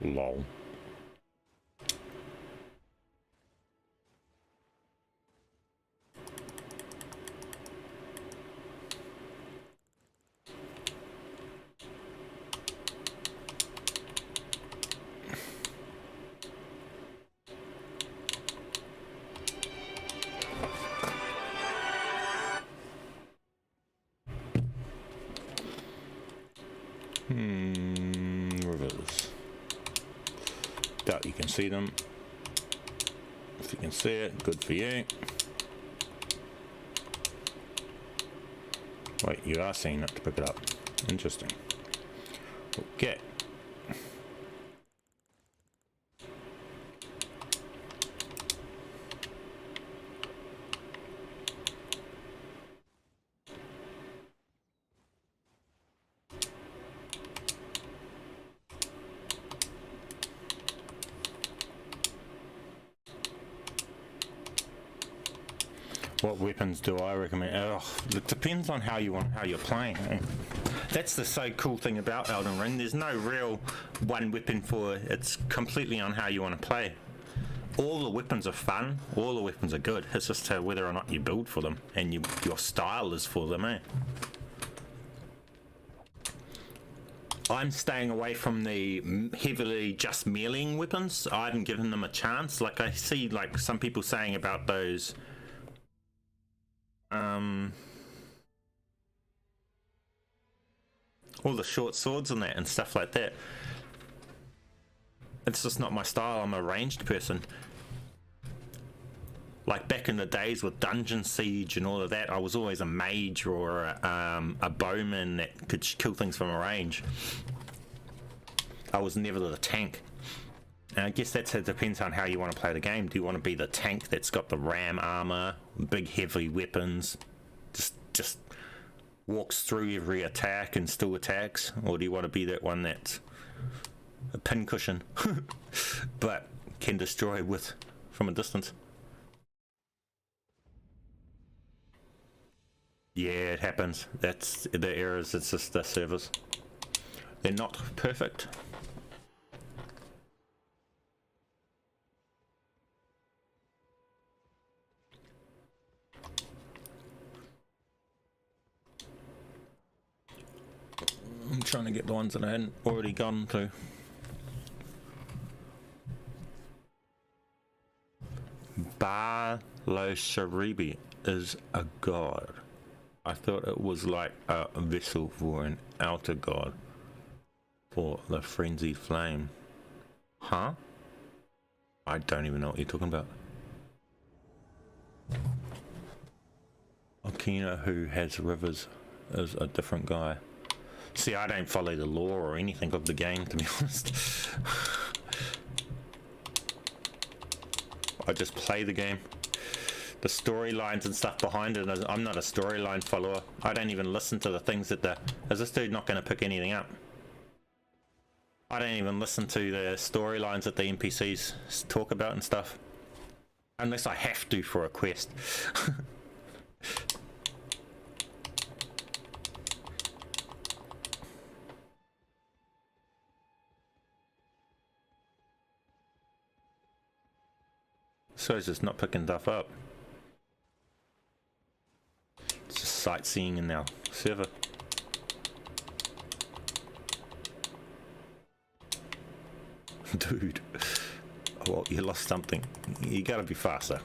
Lol. Rivers. Doubt you can see them. If you can see it, good for you. Wait, you are seeing it to pick it up. Interesting. Okay. What weapons do I recommend? Oh, it depends on how you're playing. That's the so cool thing about Elden Ring. There's no real one weapon for it. It's completely on how you want to play. All the weapons are fun. All the weapons are good. It's just whether or not you build for them and your style is for them, eh? I'm staying away from the heavily just meleeing weapons. I haven't given them a chance. Like I see like some people saying about those all the short swords and that and stuff like that. It's just not my style. I'm a ranged person. Like back in the days with Dungeon Siege and all of that, I was always a mage or a bowman that could kill things from a range. I was never the tank. And I guess it depends on how you want to play the game. Do you want to be the tank that's got the ram armor, big heavy weapons, just walks through every attack and still attacks? Or do you want to be that one that's a pincushion but can destroy from a distance? Yeah, it happens. That's the errors. It's just the servers. They're not perfect. I'm trying to get the ones that I hadn't already gone to. Blasphemous is a god. I thought it was like a vessel for an outer god. For the frenzied flame. Huh? I don't even know what you're talking about. Okina, who has rivers, is a different guy. See, I don't follow the lore or anything of the game, to be honest. I just play the game. The storylines and stuff behind it, I'm not a storyline follower. I don't even listen to the things that is this dude not going to pick anything up? I don't even listen to the storylines that the NPCs talk about and stuff. Unless I have to for a quest. So it's just not picking stuff up. It's just sightseeing in our server. Dude. Oh, well, you lost something. You gotta be faster.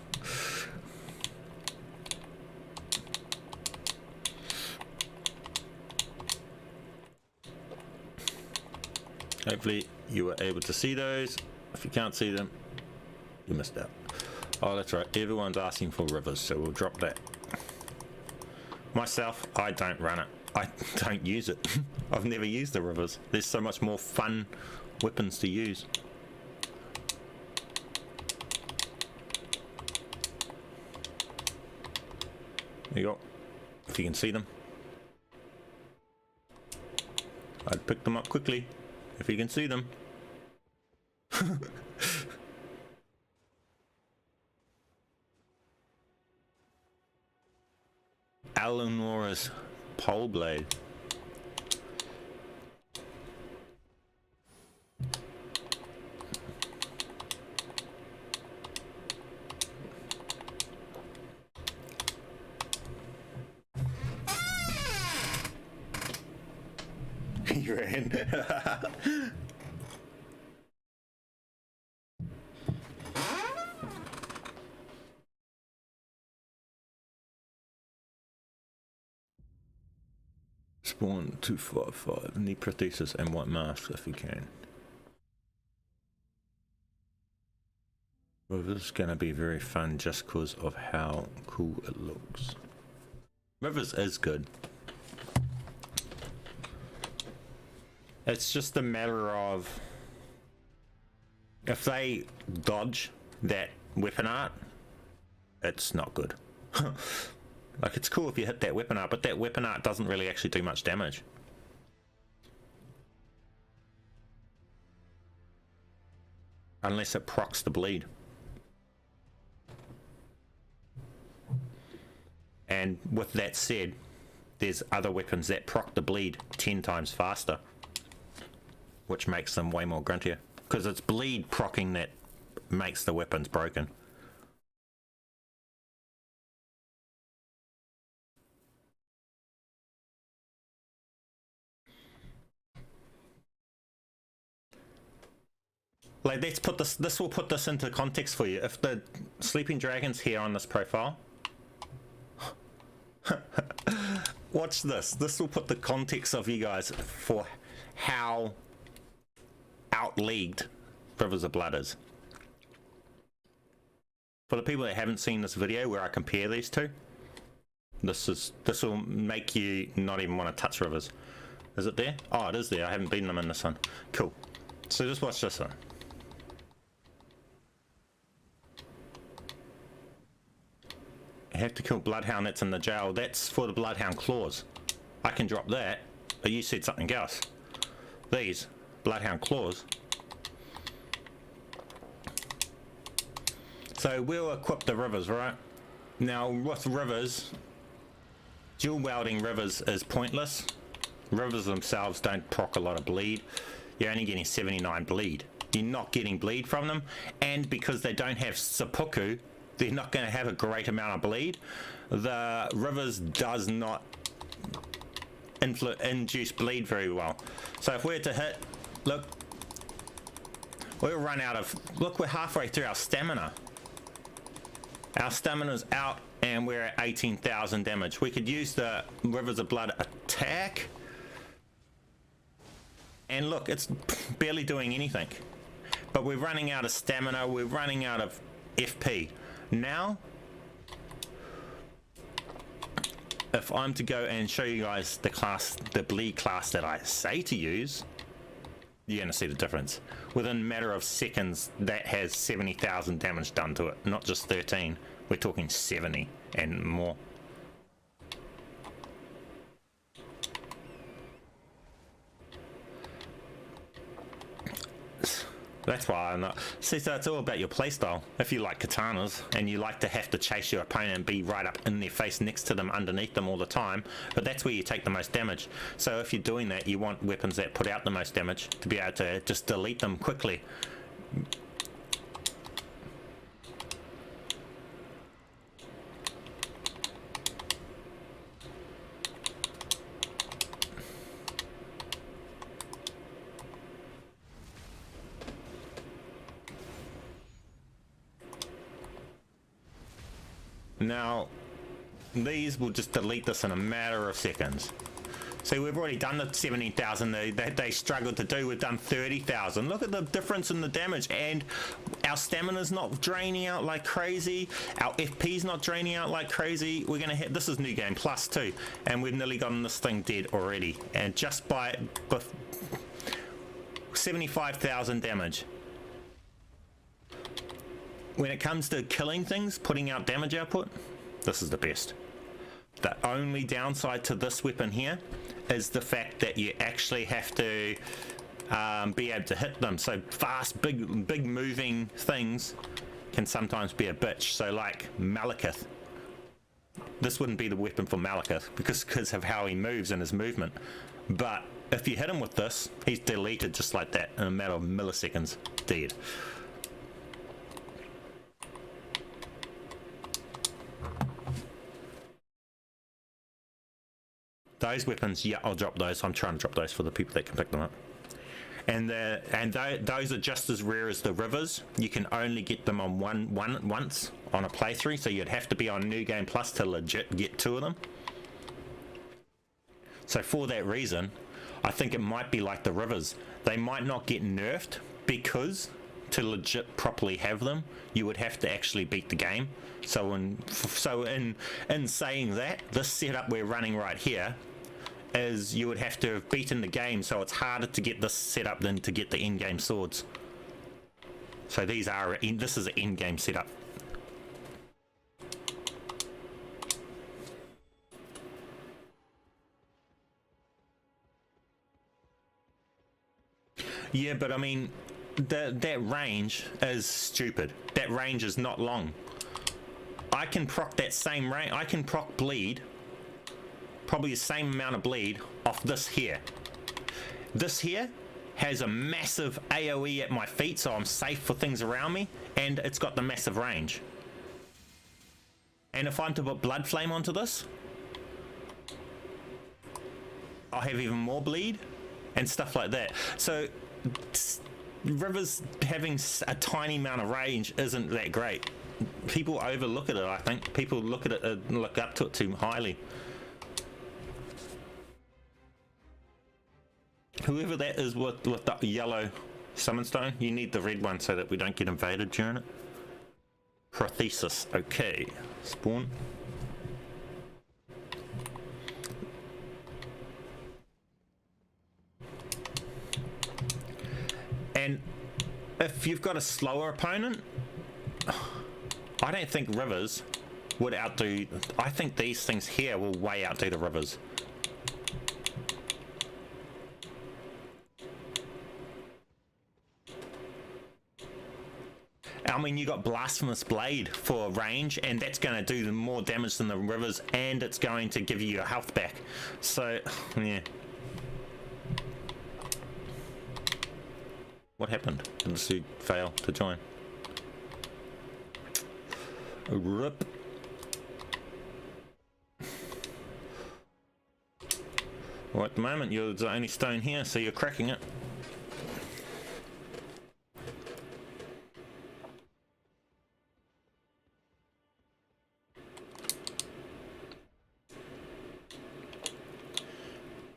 Hopefully you were able to see those. If you can't see them, you missed out. Oh, that's right. Everyone's asking for rivers, so we'll drop that. Myself, I don't run it. I don't use it. I've never used the rivers. There's so much more fun weapons to use. There you go. If you can see them. I'd pick them up quickly if you can see them. Eleanor's pole blade. He ran. Spawn 255. Need prosthesis and white mask if you can. Well, this is gonna be very fun just because of how cool it looks. Rivers is good. It's just a matter of if they dodge that weapon art, it's not good. Like, it's cool if you hit that weapon art, but that weapon art doesn't really actually do much damage. Unless it procs the bleed. And with that said, there's other weapons that proc the bleed 10 times faster, which makes them way more gruntier. Because it's bleed proccing that makes the weapons broken. Like, let's put this will put this into context for you. If the sleeping dragon's here on this profile, watch this. This will put the context of you guys for how outleagued Rivers of Blood is. For the people that haven't seen this video where I compare these two, this will make you not even want to touch rivers. Is it there? Oh, it is there. I haven't beaten them in this one. Cool. So just watch this one. You have to kill Bloodhound that's in the jail. That's for the Bloodhound claws. I can drop that, but you said something else. These Bloodhound claws. So we'll equip the rivers, right? Now with rivers, dual wielding rivers is pointless. Rivers themselves don't proc a lot of bleed. You're only getting 79 bleed. You're not getting bleed from them, and because they don't have seppuku, they're not going to have a great amount of bleed. The rivers does not induce bleed very well. So if we're to hit, look, we'll run out of, look, we're halfway through our stamina. Our stamina's out and we're at 18,000 damage. We could use the Rivers of Blood attack. And look, it's barely doing anything. But we're running out of stamina, we're running out of FP. Now, if I'm to go and show you guys the class, the bleed class that I say to use, you're going to see the difference. Within a matter of seconds, that has 70,000 damage done to it. Not just 13, we're talking 70 and more. That's why I'm not. See, so it's all about your playstyle. If you like katanas and you like to have to chase your opponent and be right up in their face next to them, underneath them all the time, but that's where you take the most damage. So if you're doing that, you want weapons that put out the most damage to be able to just delete them quickly. Now, these will just delete this in a matter of seconds. See, we've already done the 70,000 they struggled to do. We've done 30,000. Look at the difference in the damage, and our stamina's not draining out like crazy. Our FP's not draining out like crazy. We're gonna hit. This is New Game Plus too, and we've nearly gotten this thing dead already. And just by 75,000 damage. When it comes to killing things, putting out damage output, this is the best. The only downside to this weapon here is the fact that you actually have to be able to hit them. So fast, big moving things can sometimes be a bitch. So like Malekith, this wouldn't be the weapon for Malekith because of how he moves and his movement. But if you hit him with this, he's deleted just like that in a matter of milliseconds, dead. Those weapons, yeah, I'll drop those. I'm trying to drop those for the people that can pick them up. And those are just as rare as the rivers. You can only get them on once on a playthrough, so you'd have to be on New Game Plus to legit get two of them. So for that reason, I think it might be like the rivers. They might not get nerfed because to legit properly have them, you would have to actually beat the game. So in saying that, this setup we're running right here is you would have to have beaten the game, so it's harder to get this setup than to get the in-game swords. So this is an in-game setup. Yeah, but I mean, that range is stupid. That range is not long. I can proc that same range. I can proc bleed, probably the same amount of bleed off this here. This here has a massive AoE at my feet, so I'm safe for things around me, and it's got the massive range. And if I'm to put Blood Flame onto this, I'll have even more bleed and stuff like that. So rivers having a tiny amount of range isn't that great. People overlook it, I think. People look at it and look up to it too highly. Whoever that is with the yellow summon stone, you need the red one so that we don't get invaded during it. Prothesis. Okay. Spawn. And if you've got a slower opponent, I don't think rivers would outdo. I think these things here will way outdo the rivers. I mean, you got Blasphemous Blade for range, and that's going to do more damage than the rivers, and it's going to give you your health back. So, yeah. What happened? Did this dude fail to join? Rip. Well, at the moment, you're the only stone here, so you're cracking it.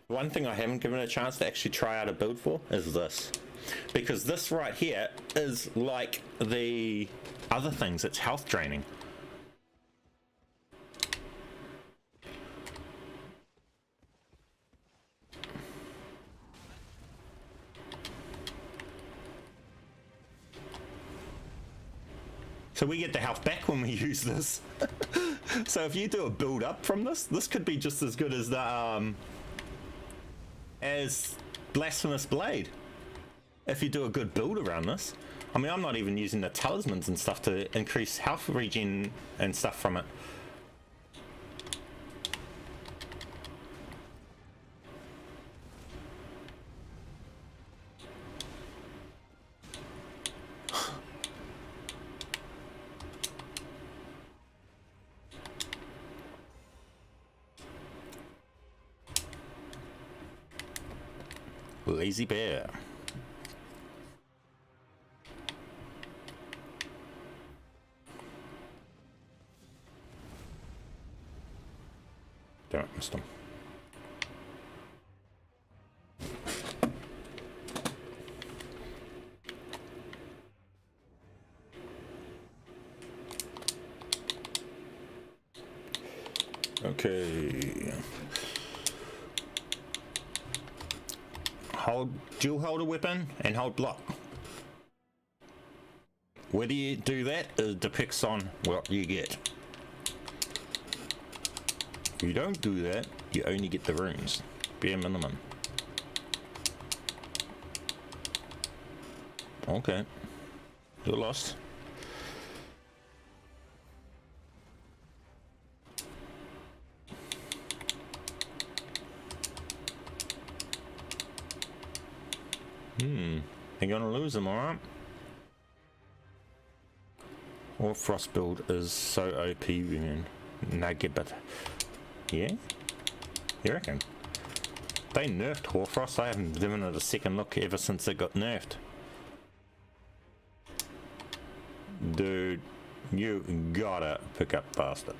One thing I haven't given a chance to actually try out a build for is this. Because this right here is like the other things, it's health draining. So we get the health back when we use this. So if you do a build up from this, this could be just as good as the as Blasphemous Blade. If you do a good build around this. I mean, I'm not even using the talismans and stuff to increase health regen and stuff from it. Lazy bear. Damn it, missed him. Okay. Dual hold a weapon and hold block. Whether you do that, it depicts on what you get. If you don't do that, you only get the runes. Bare minimum. Okay. You're lost. You're gonna lose them, alright? Or frost build is so OP, man. Nugget, but yeah, you reckon? They nerfed Hoarfrost. I haven't given it a second look ever since it got nerfed. Dude, you gotta pick up faster.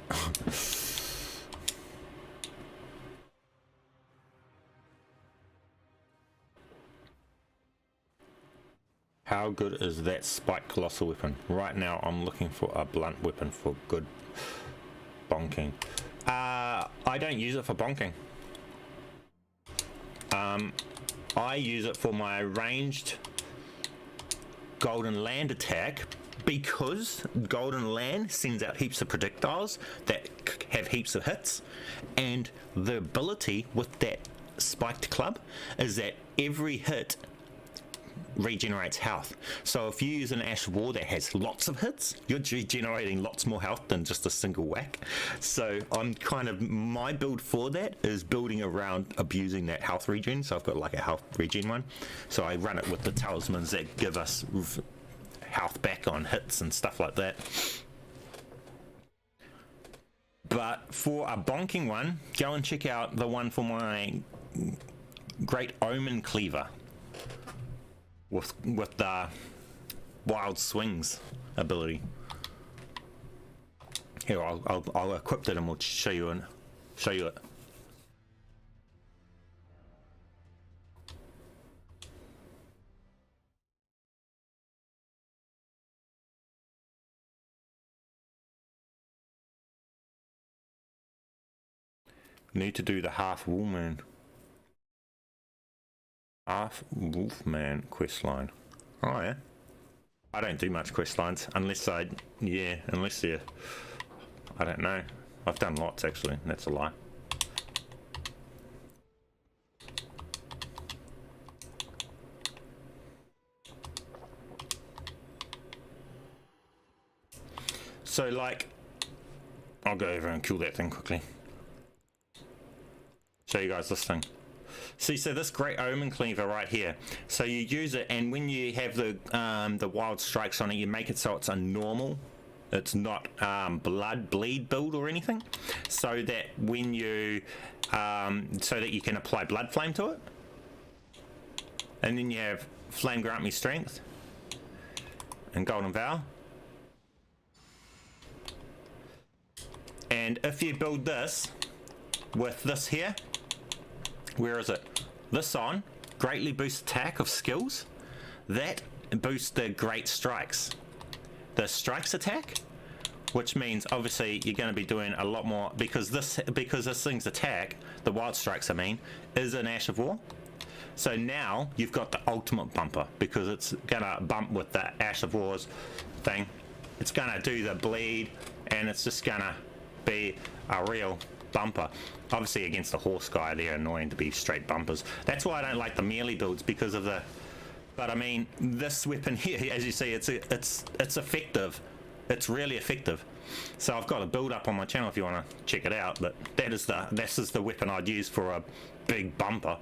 How good is that spiked colossal weapon? Right now I'm looking for a blunt weapon for good bonking. I don't use it for bonking. I use it for my ranged golden land attack because golden land sends out heaps of projectiles that have heaps of hits, and the ability with that spiked club is that every hit regenerates health. So if you use an ash war that has lots of hits, you're generating lots more health than just a single whack. So I'm kind of, my build for that is building around abusing that health regen. So I've got like a health regen one, so I run it with the talismans that give us health back on hits and stuff like that. But for a bonking one, go and check out the one for my Great Omen Cleaver with the wild swings ability. Here, I'll equip it and we'll show you it. Need to do the half wolfman quest line. Oh yeah. I don't do much quest lines unless they're, I don't know. I've done lots actually, that's a lie. So like, I'll go over and kill that thing quickly. Show you guys this thing. See, so this Great Omen Cleaver right here. So you use it, and when you have the wild strikes on it, you make it so it's a normal. It's not bleed build or anything. So that when you, so that you can apply blood flame to it. And then you have Flame Grant Me Strength and Golden Vow. And if you build this with this here, where is it? This on, greatly boosts attack of skills. That boosts the great strikes. The strikes attack, which means obviously you're going to be doing a lot more because this thing's attack, the wild strikes I mean, is an Ash of War. So now you've got the ultimate bumper because it's gonna bump with the Ash of War's thing. It's gonna do the bleed and it's just gonna be a real bumper. Obviously against the horse guy they're annoying to be straight bumpers. That's why I don't like the melee builds because of the, but I mean this weapon here, as you see, it's effective. It's really effective. So I've got a build up on my channel if you want to check it out, but this is the weapon I'd use for a big bumper.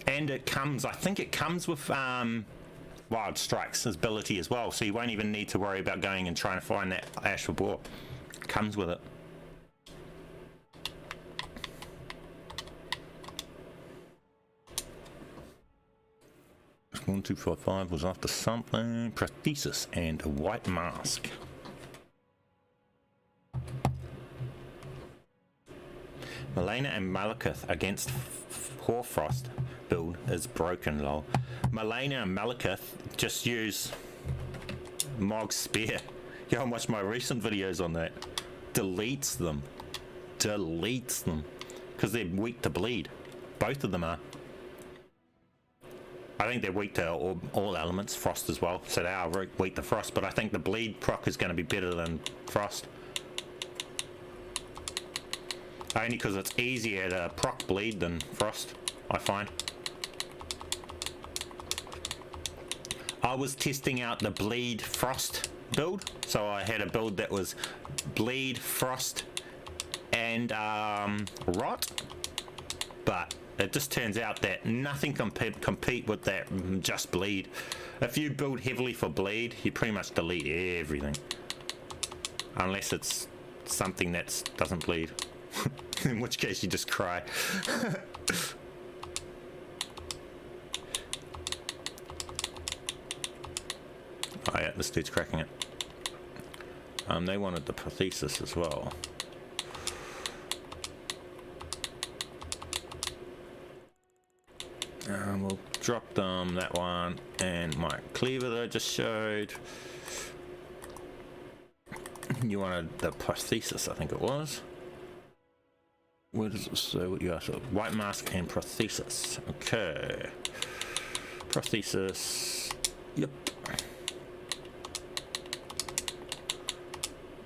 And it comes, I think it comes with Wild Strike's ability as well, so you won't even need to worry about going and trying to find that Ash of War. It comes with it. One, 2, 4, 5 was after something. Prosthesis and a white mask. Malena and Malekith against Hoarfrost build is broken, lol. Malena and Malekith just use Mog's spear. Go and watch my recent videos on that. Deletes them. Deletes them. Because they're weak to bleed. Both of them are. I think they're weak to all elements, frost as well, so they are weak to frost, but I think the bleed proc is going to be better than frost. Only because it's easier to proc bleed than frost, I find. I was testing out the bleed frost build, so I had a build that was bleed, frost, and rot, but it just turns out that nothing can compete with that just bleed. If you build heavily for bleed, you pretty much delete everything. Unless it's something that doesn't bleed. In which case you just cry. Oh yeah, this dude's cracking it. They wanted the prosthesis as well. We'll drop them, that one, and my cleaver that I just showed. You wanted the prosthesis, I think it was. Where does it say what you asked for? White mask and prosthesis. Okay. Prosthesis. Yep.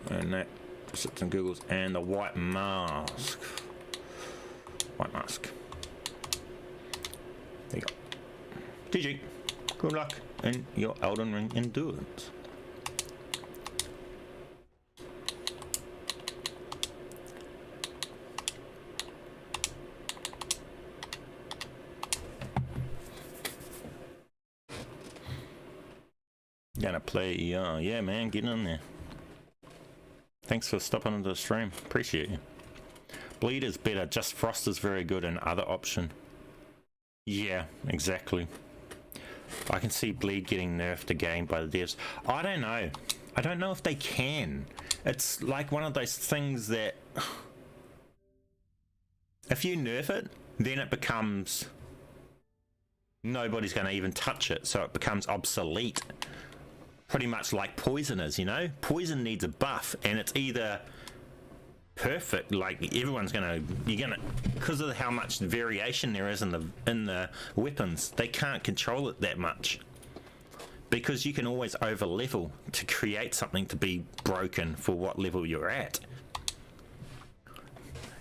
And that sits in Google's. And the white mask. White mask. There you go. GG. Good luck in your Elden Ring endurance. Gonna play, yeah man, get in there. Thanks for stopping into the stream. Appreciate you. Bleed is better, just frost is very good, and other option. Yeah, exactly. I can see bleed getting nerfed again by the devs. I don't know. I don't know if they can. It's like one of those things that if you nerf it, then it becomes nobody's going to even touch it, so it becomes obsolete. pretty much like poison is, you know? Poison needs a buff, and it's either perfect, like everyone's you're gonna, because of how much variation there is in the weapons, they can't control it that much, because you can always over level to create something to be broken for what level you're at.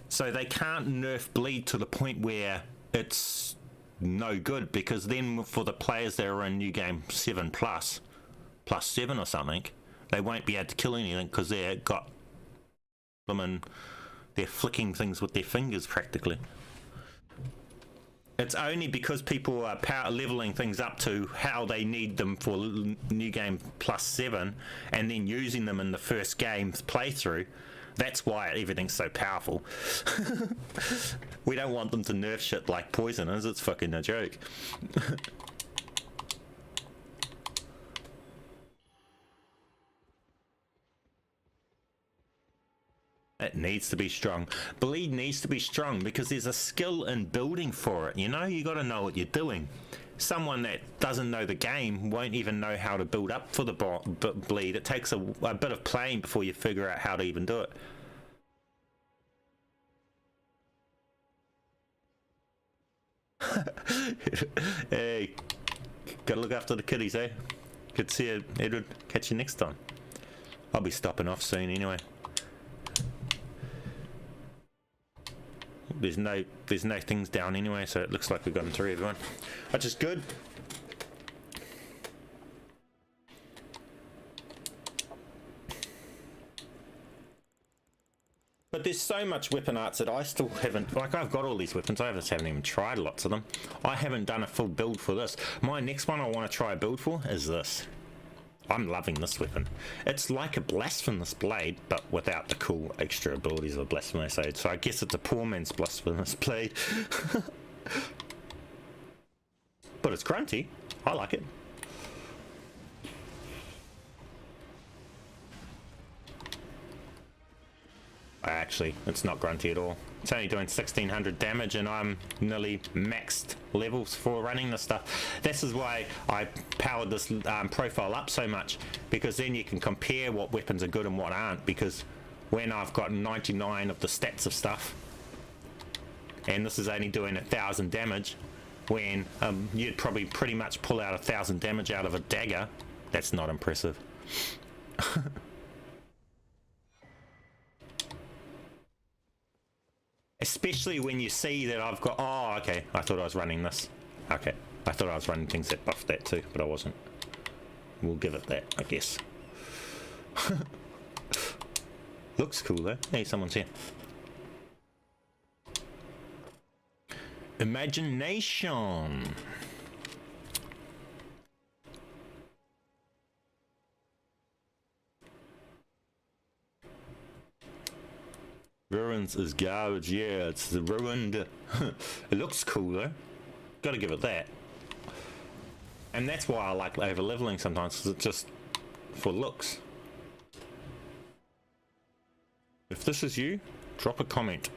So they can't nerf bleed to the point where it's no good, because then for the players that are in new game 7 plus 7 or something, they won't be able to kill anything because they've got them and they're flicking things with their fingers practically. It's only because people are power leveling things up to how they need them for new game plus 7 and then using them in the first game's playthrough. That's why everything's so powerful. We don't want them to nerf shit like poisoners. It's fucking a joke. It needs to be strong. Bleed needs to be strong because there's a skill in building for it. You know, you got to know what you're doing. Someone that doesn't know the game won't even know how to build up for the bleed. It takes a bit of playing before you figure out how to even do it. Hey, gotta look after the kiddies, eh? Good to see you, Edward. Catch you next time. I'll be stopping off soon anyway. There's no things down anyway, so it looks like we've gotten through everyone, which is good. But there's so much weapon arts that I still haven't, like I've got all these weapons, I just haven't even tried lots of them. I haven't done a full build for this. My next one I want to try a build for is this. I'm loving this weapon. It's like a Blasphemous Blade, but without the cool extra abilities of a Blasphemous Blade. So I guess it's a poor man's Blasphemous Blade. But it's grunty. I like it. Actually, it's not grunty at all. It's only doing 1600 damage and I'm nearly maxed levels for running this stuff. This is why I powered this profile up so much, because then you can compare what weapons are good and what aren't, because when I've got 99 of the stats of stuff and this is only doing 1000 damage, when you'd probably pretty much pull out 1000 damage out of a dagger, that's not impressive. Especially when you see that I've got, oh, okay, I thought I was running this. Okay, I thought I was running things that buffed that too, but I wasn't. We'll give it that, I guess. Looks cool though. Hey, someone's here. Imagination. Ruins is garbage, yeah, it's ruined. It looks cool though, gotta give it that. And that's why I like over leveling sometimes, because it's just for looks. If this is you, drop a comment.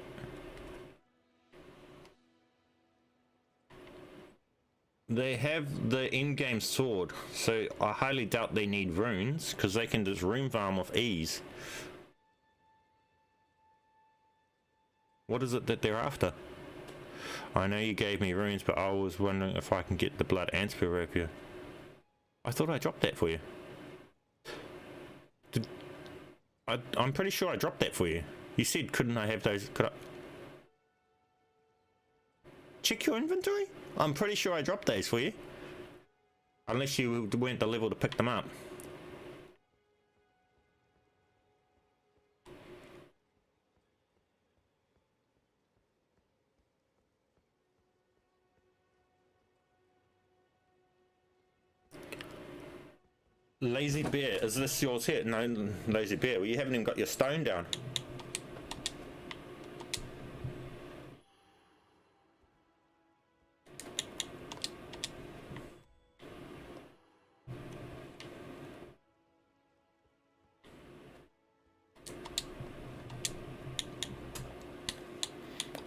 They have the endgame sword, so I highly doubt they need runes, because they can just rune farm with ease. What is it that they're after? I know you gave me runes, but I was wondering if I can get the blood and spirit rapier. I thought I dropped that for you. I'm pretty sure I dropped that for you. You said, couldn't I have those? Could I? Check your inventory? I'm pretty sure I dropped those for you. Unless you weren't the level to pick them up. Lazy Bear, is this yours here? No, Lazy Bear, well, you haven't even got your stone down.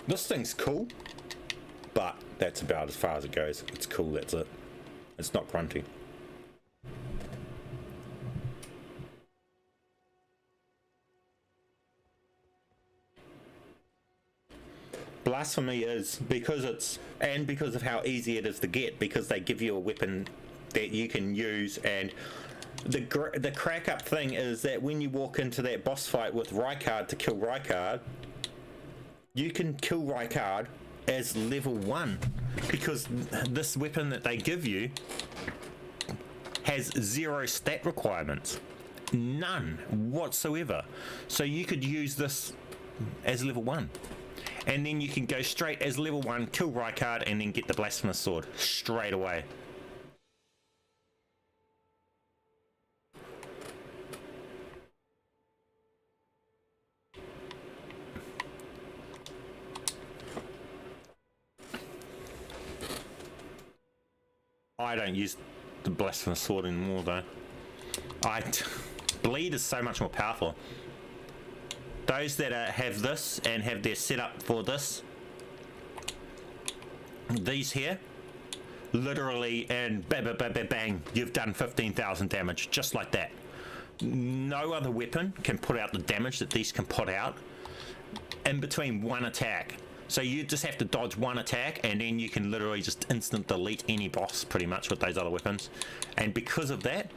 This thing's cool, but that's about as far as it goes. It's cool, that's it. It's not grunty. Blasphemy is because because of how easy it is to get, because they give you a weapon that you can use. And the crack up thing is that when you walk into that boss fight with Rykard to kill Rykard, you can kill Rykard as level 1 because this weapon that they give you has 0 stat requirements, none whatsoever. So you could use this as level 1, and then you can go straight as level 1, kill Rykard, and then get the Blasphemous Sword straight away. I don't use the Blasphemous Sword anymore though. Bleed is so much more powerful. Those that have this and have their setup for this, these here, literally, and bang, bang, bang, bang, bang, you've done 15,000 damage just like that. No other weapon can put out the damage that these can put out in between one attack. So you just have to dodge one attack, and then you can literally just instant delete any boss pretty much with those other weapons. And because of that,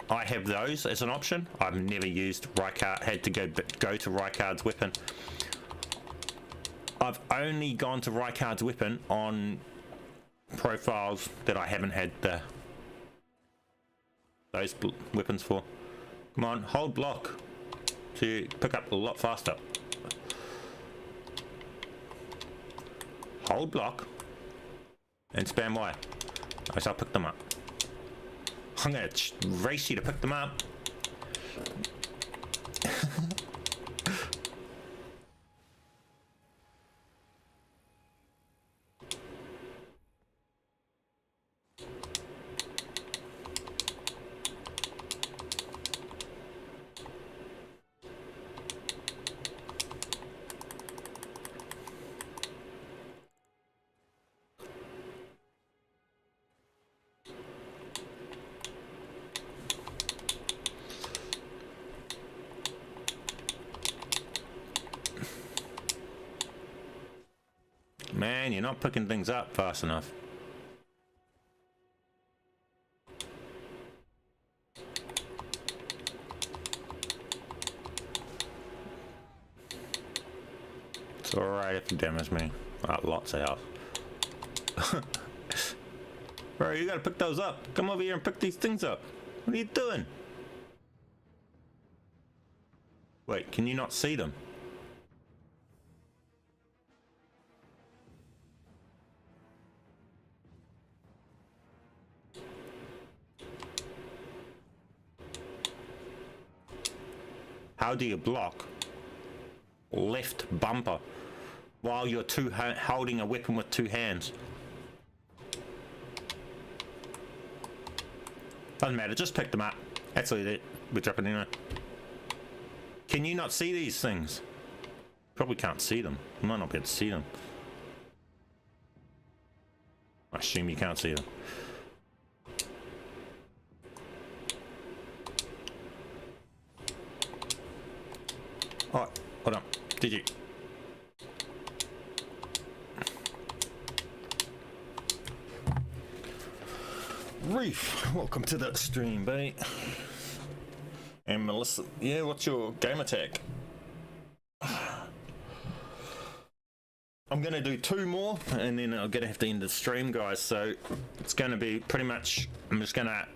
I have those as an option. I've never used Rykard, had to go to Rykard's weapon. I've only gone to Rykard's weapon on profiles that I haven't had those weapons for. Come on, hold block to pick up a lot faster. Hold block and spam Y. As I'll pick them up. I'm gonna race you to pick them up. Man, you're not picking things up fast enough. It's alright if you damage me. Lots of health. Bro, you gotta pick those up. Come over here and pick these things up. What are you doing? Wait, can you not see them? How do you block left bumper while you're holding a weapon with 2 hands? Doesn't matter, just pick them up. Actually, we're dropping in. Can you not see these things? Probably can't see them. You might not be able to see them. I assume you can't see them. Oh, hold on. Did you? Reef, welcome to the stream, mate. And Melissa, yeah, what's your game attack? I'm gonna do 2 more, and then I'm gonna have to end the stream, guys. So it's gonna be pretty much. I'm just gonna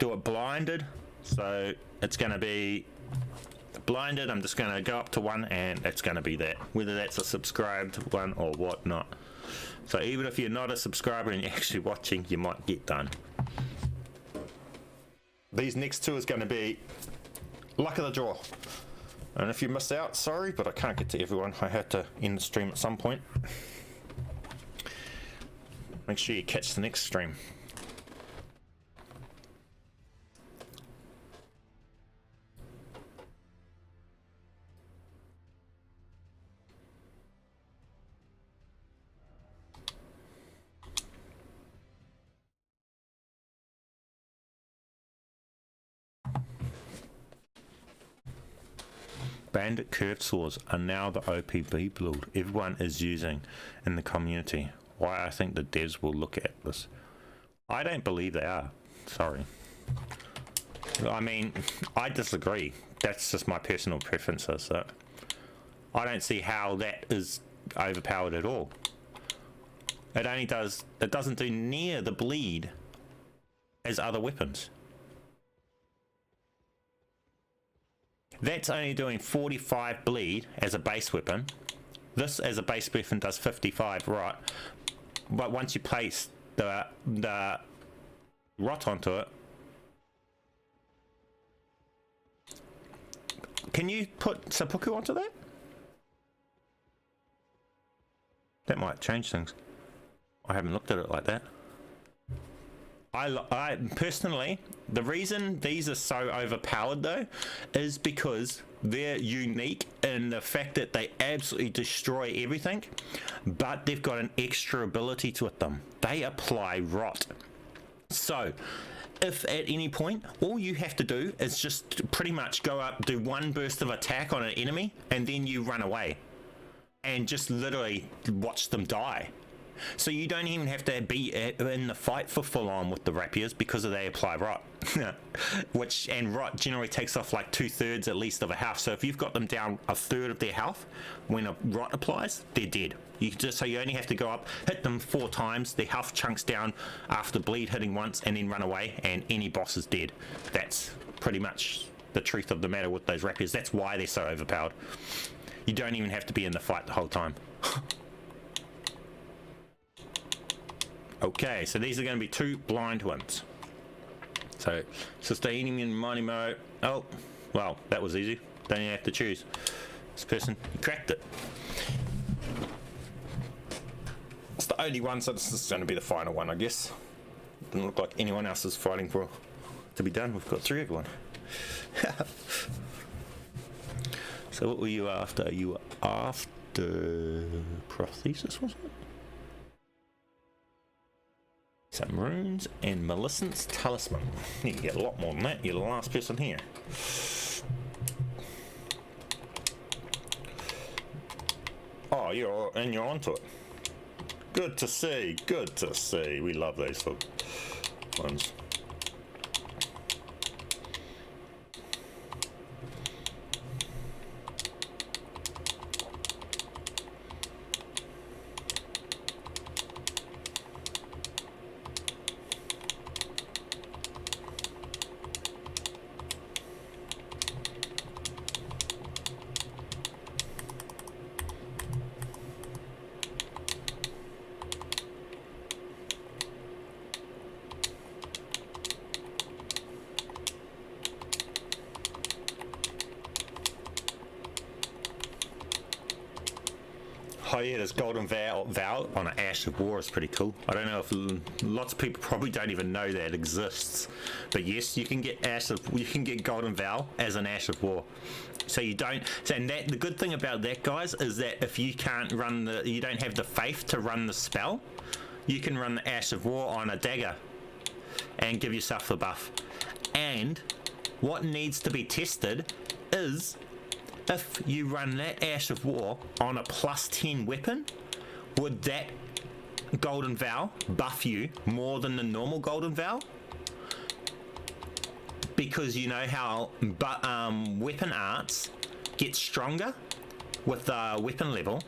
do it blinded. So it's gonna be blinded. I'm just going to go up to 1 and it's going to be that, whether that's a subscribed one or whatnot. So even if you're not a subscriber and you're actually watching, you might get done. These next 2 is going to be luck of the draw, and if you miss out, sorry, but I can't get to everyone. I had to end the stream at some point. Make sure you catch the next stream. bandit curved swords are now the OPB build everyone is using in the community. Why I think the devs will look at this. I don't believe they are. Sorry. I mean, I disagree. That's just my personal preferences. So I don't see how that is overpowered at all. It doesn't do near the bleed as other weapons. That's only doing 45 bleed as a base weapon. This as a base weapon does 55 rot. But once you place the rot onto it, can you put seppuku onto that? That might change things. I haven't looked at it like that. I personally, the reason these are so overpowered though is because they're unique in the fact that they absolutely destroy everything, but they've got an extra ability to them. They apply rot. So if at any point all you have to do is just pretty much go up, do one burst of attack on an enemy, and then you run away and just literally watch them die. So you don't even have to be in the fight for full on with the rapiers because they apply rot. And rot generally takes off like 2/3 at least of a health. So if you've got them down 1/3 of their health when a rot applies, they're dead. So you only have to go up, hit them 4 times, their health chunks down after bleed hitting once, and then run away, and any boss is dead. That's pretty much the truth of the matter with those rapiers. That's why they're so overpowered. You don't even have to be in the fight the whole time. Okay, so these are going to be 2 blind ones. So, sustaining and mighty mode. Oh, well, that was easy. Don't even have to choose. This person cracked it. It's the only one, so this is going to be the final one, I guess. Doesn't look like anyone else is fighting for to be done. We've got 3 of one. So what were you after? You were after prosthesis, wasn't it? Some runes and Millicent's talisman. You can get a lot more than that. You're the last person here. Oh, you're onto it. Good to see. Good to see. We love those sort of ones. Oh yeah, this golden vow on an Ash of War is pretty cool. I don't know if lots of people probably don't even know that exists, but yes, you can get golden vow as an Ash of War. So you don't. And that the good thing about that, guys, is that if you can't run you don't have the faith to run the spell, you can run the Ash of War on a dagger and give yourself the buff. And what needs to be tested is, if you run that Ash of War on a +10 weapon, would that golden vow buff you more than the normal golden vow? Because you know how weapon arts get stronger with the weapon level.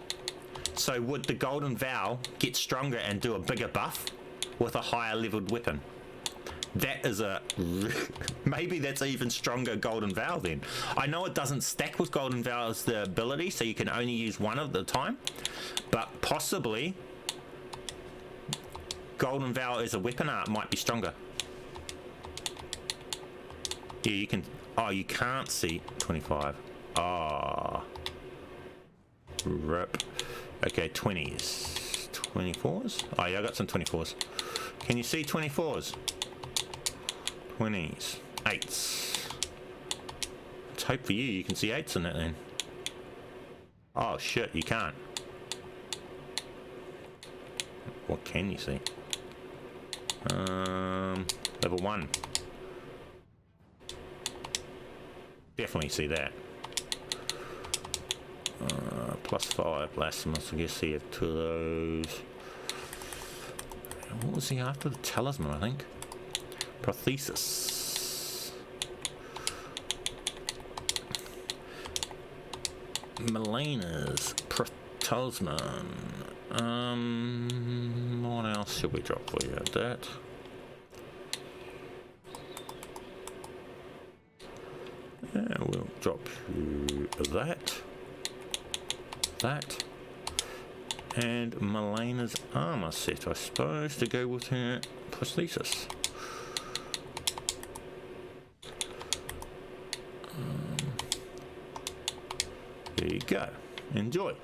So would the golden vow get stronger and do a bigger buff with a higher leveled weapon? That is maybe that's even stronger golden vow then. I know it doesn't stack with golden vow as the ability, so you can only use one at a time, but possibly golden vow as a weapon art might be stronger. Yeah, you can. Oh, you can't see 25. Ah, rip. Okay, 20s, 24s. Oh yeah, I got some 24s. Can you see 24s? 20s, 8s. Let's hope for you can see 8s in it then. Oh shit, you can't. What can you see? Level 1. Definitely see that. +5 blasphemous. I guess he had 2 of those. What was he after? The talisman, I think. Prothesis. Melena's talisman. What else should we drop for you? That. Yeah, we'll drop you that. That. And Melena's armor set, I suppose, to go with her prosthesis. There you go. Enjoy.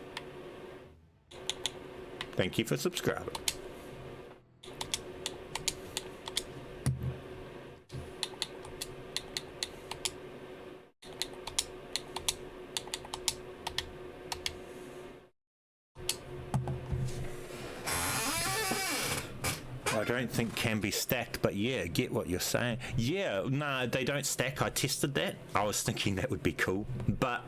Thank you for subscribing. I don't think can be stacked, but yeah, get what you're saying. Yeah, no, they don't stack. I tested that. I was thinking that would be cool, but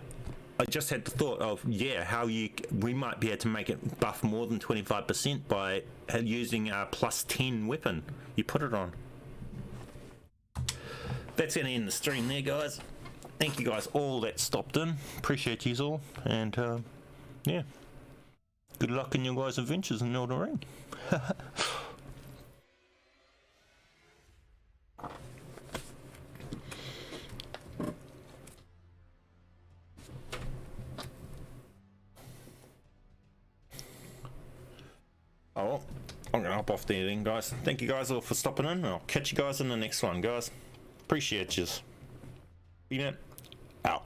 I just had the thought of, yeah, how we might be able to make it buff more than 25% by using a +10 weapon. You put it on. That's going to end the stream there, guys. Thank you guys all that stopped in. Appreciate you all, and yeah, good luck in your guys' adventures in Elden Ring. Oh, I'm gonna hop off there then, guys. Thank you guys all for stopping in, and I'll catch you guys in the next one, guys. Appreciate yous. Out.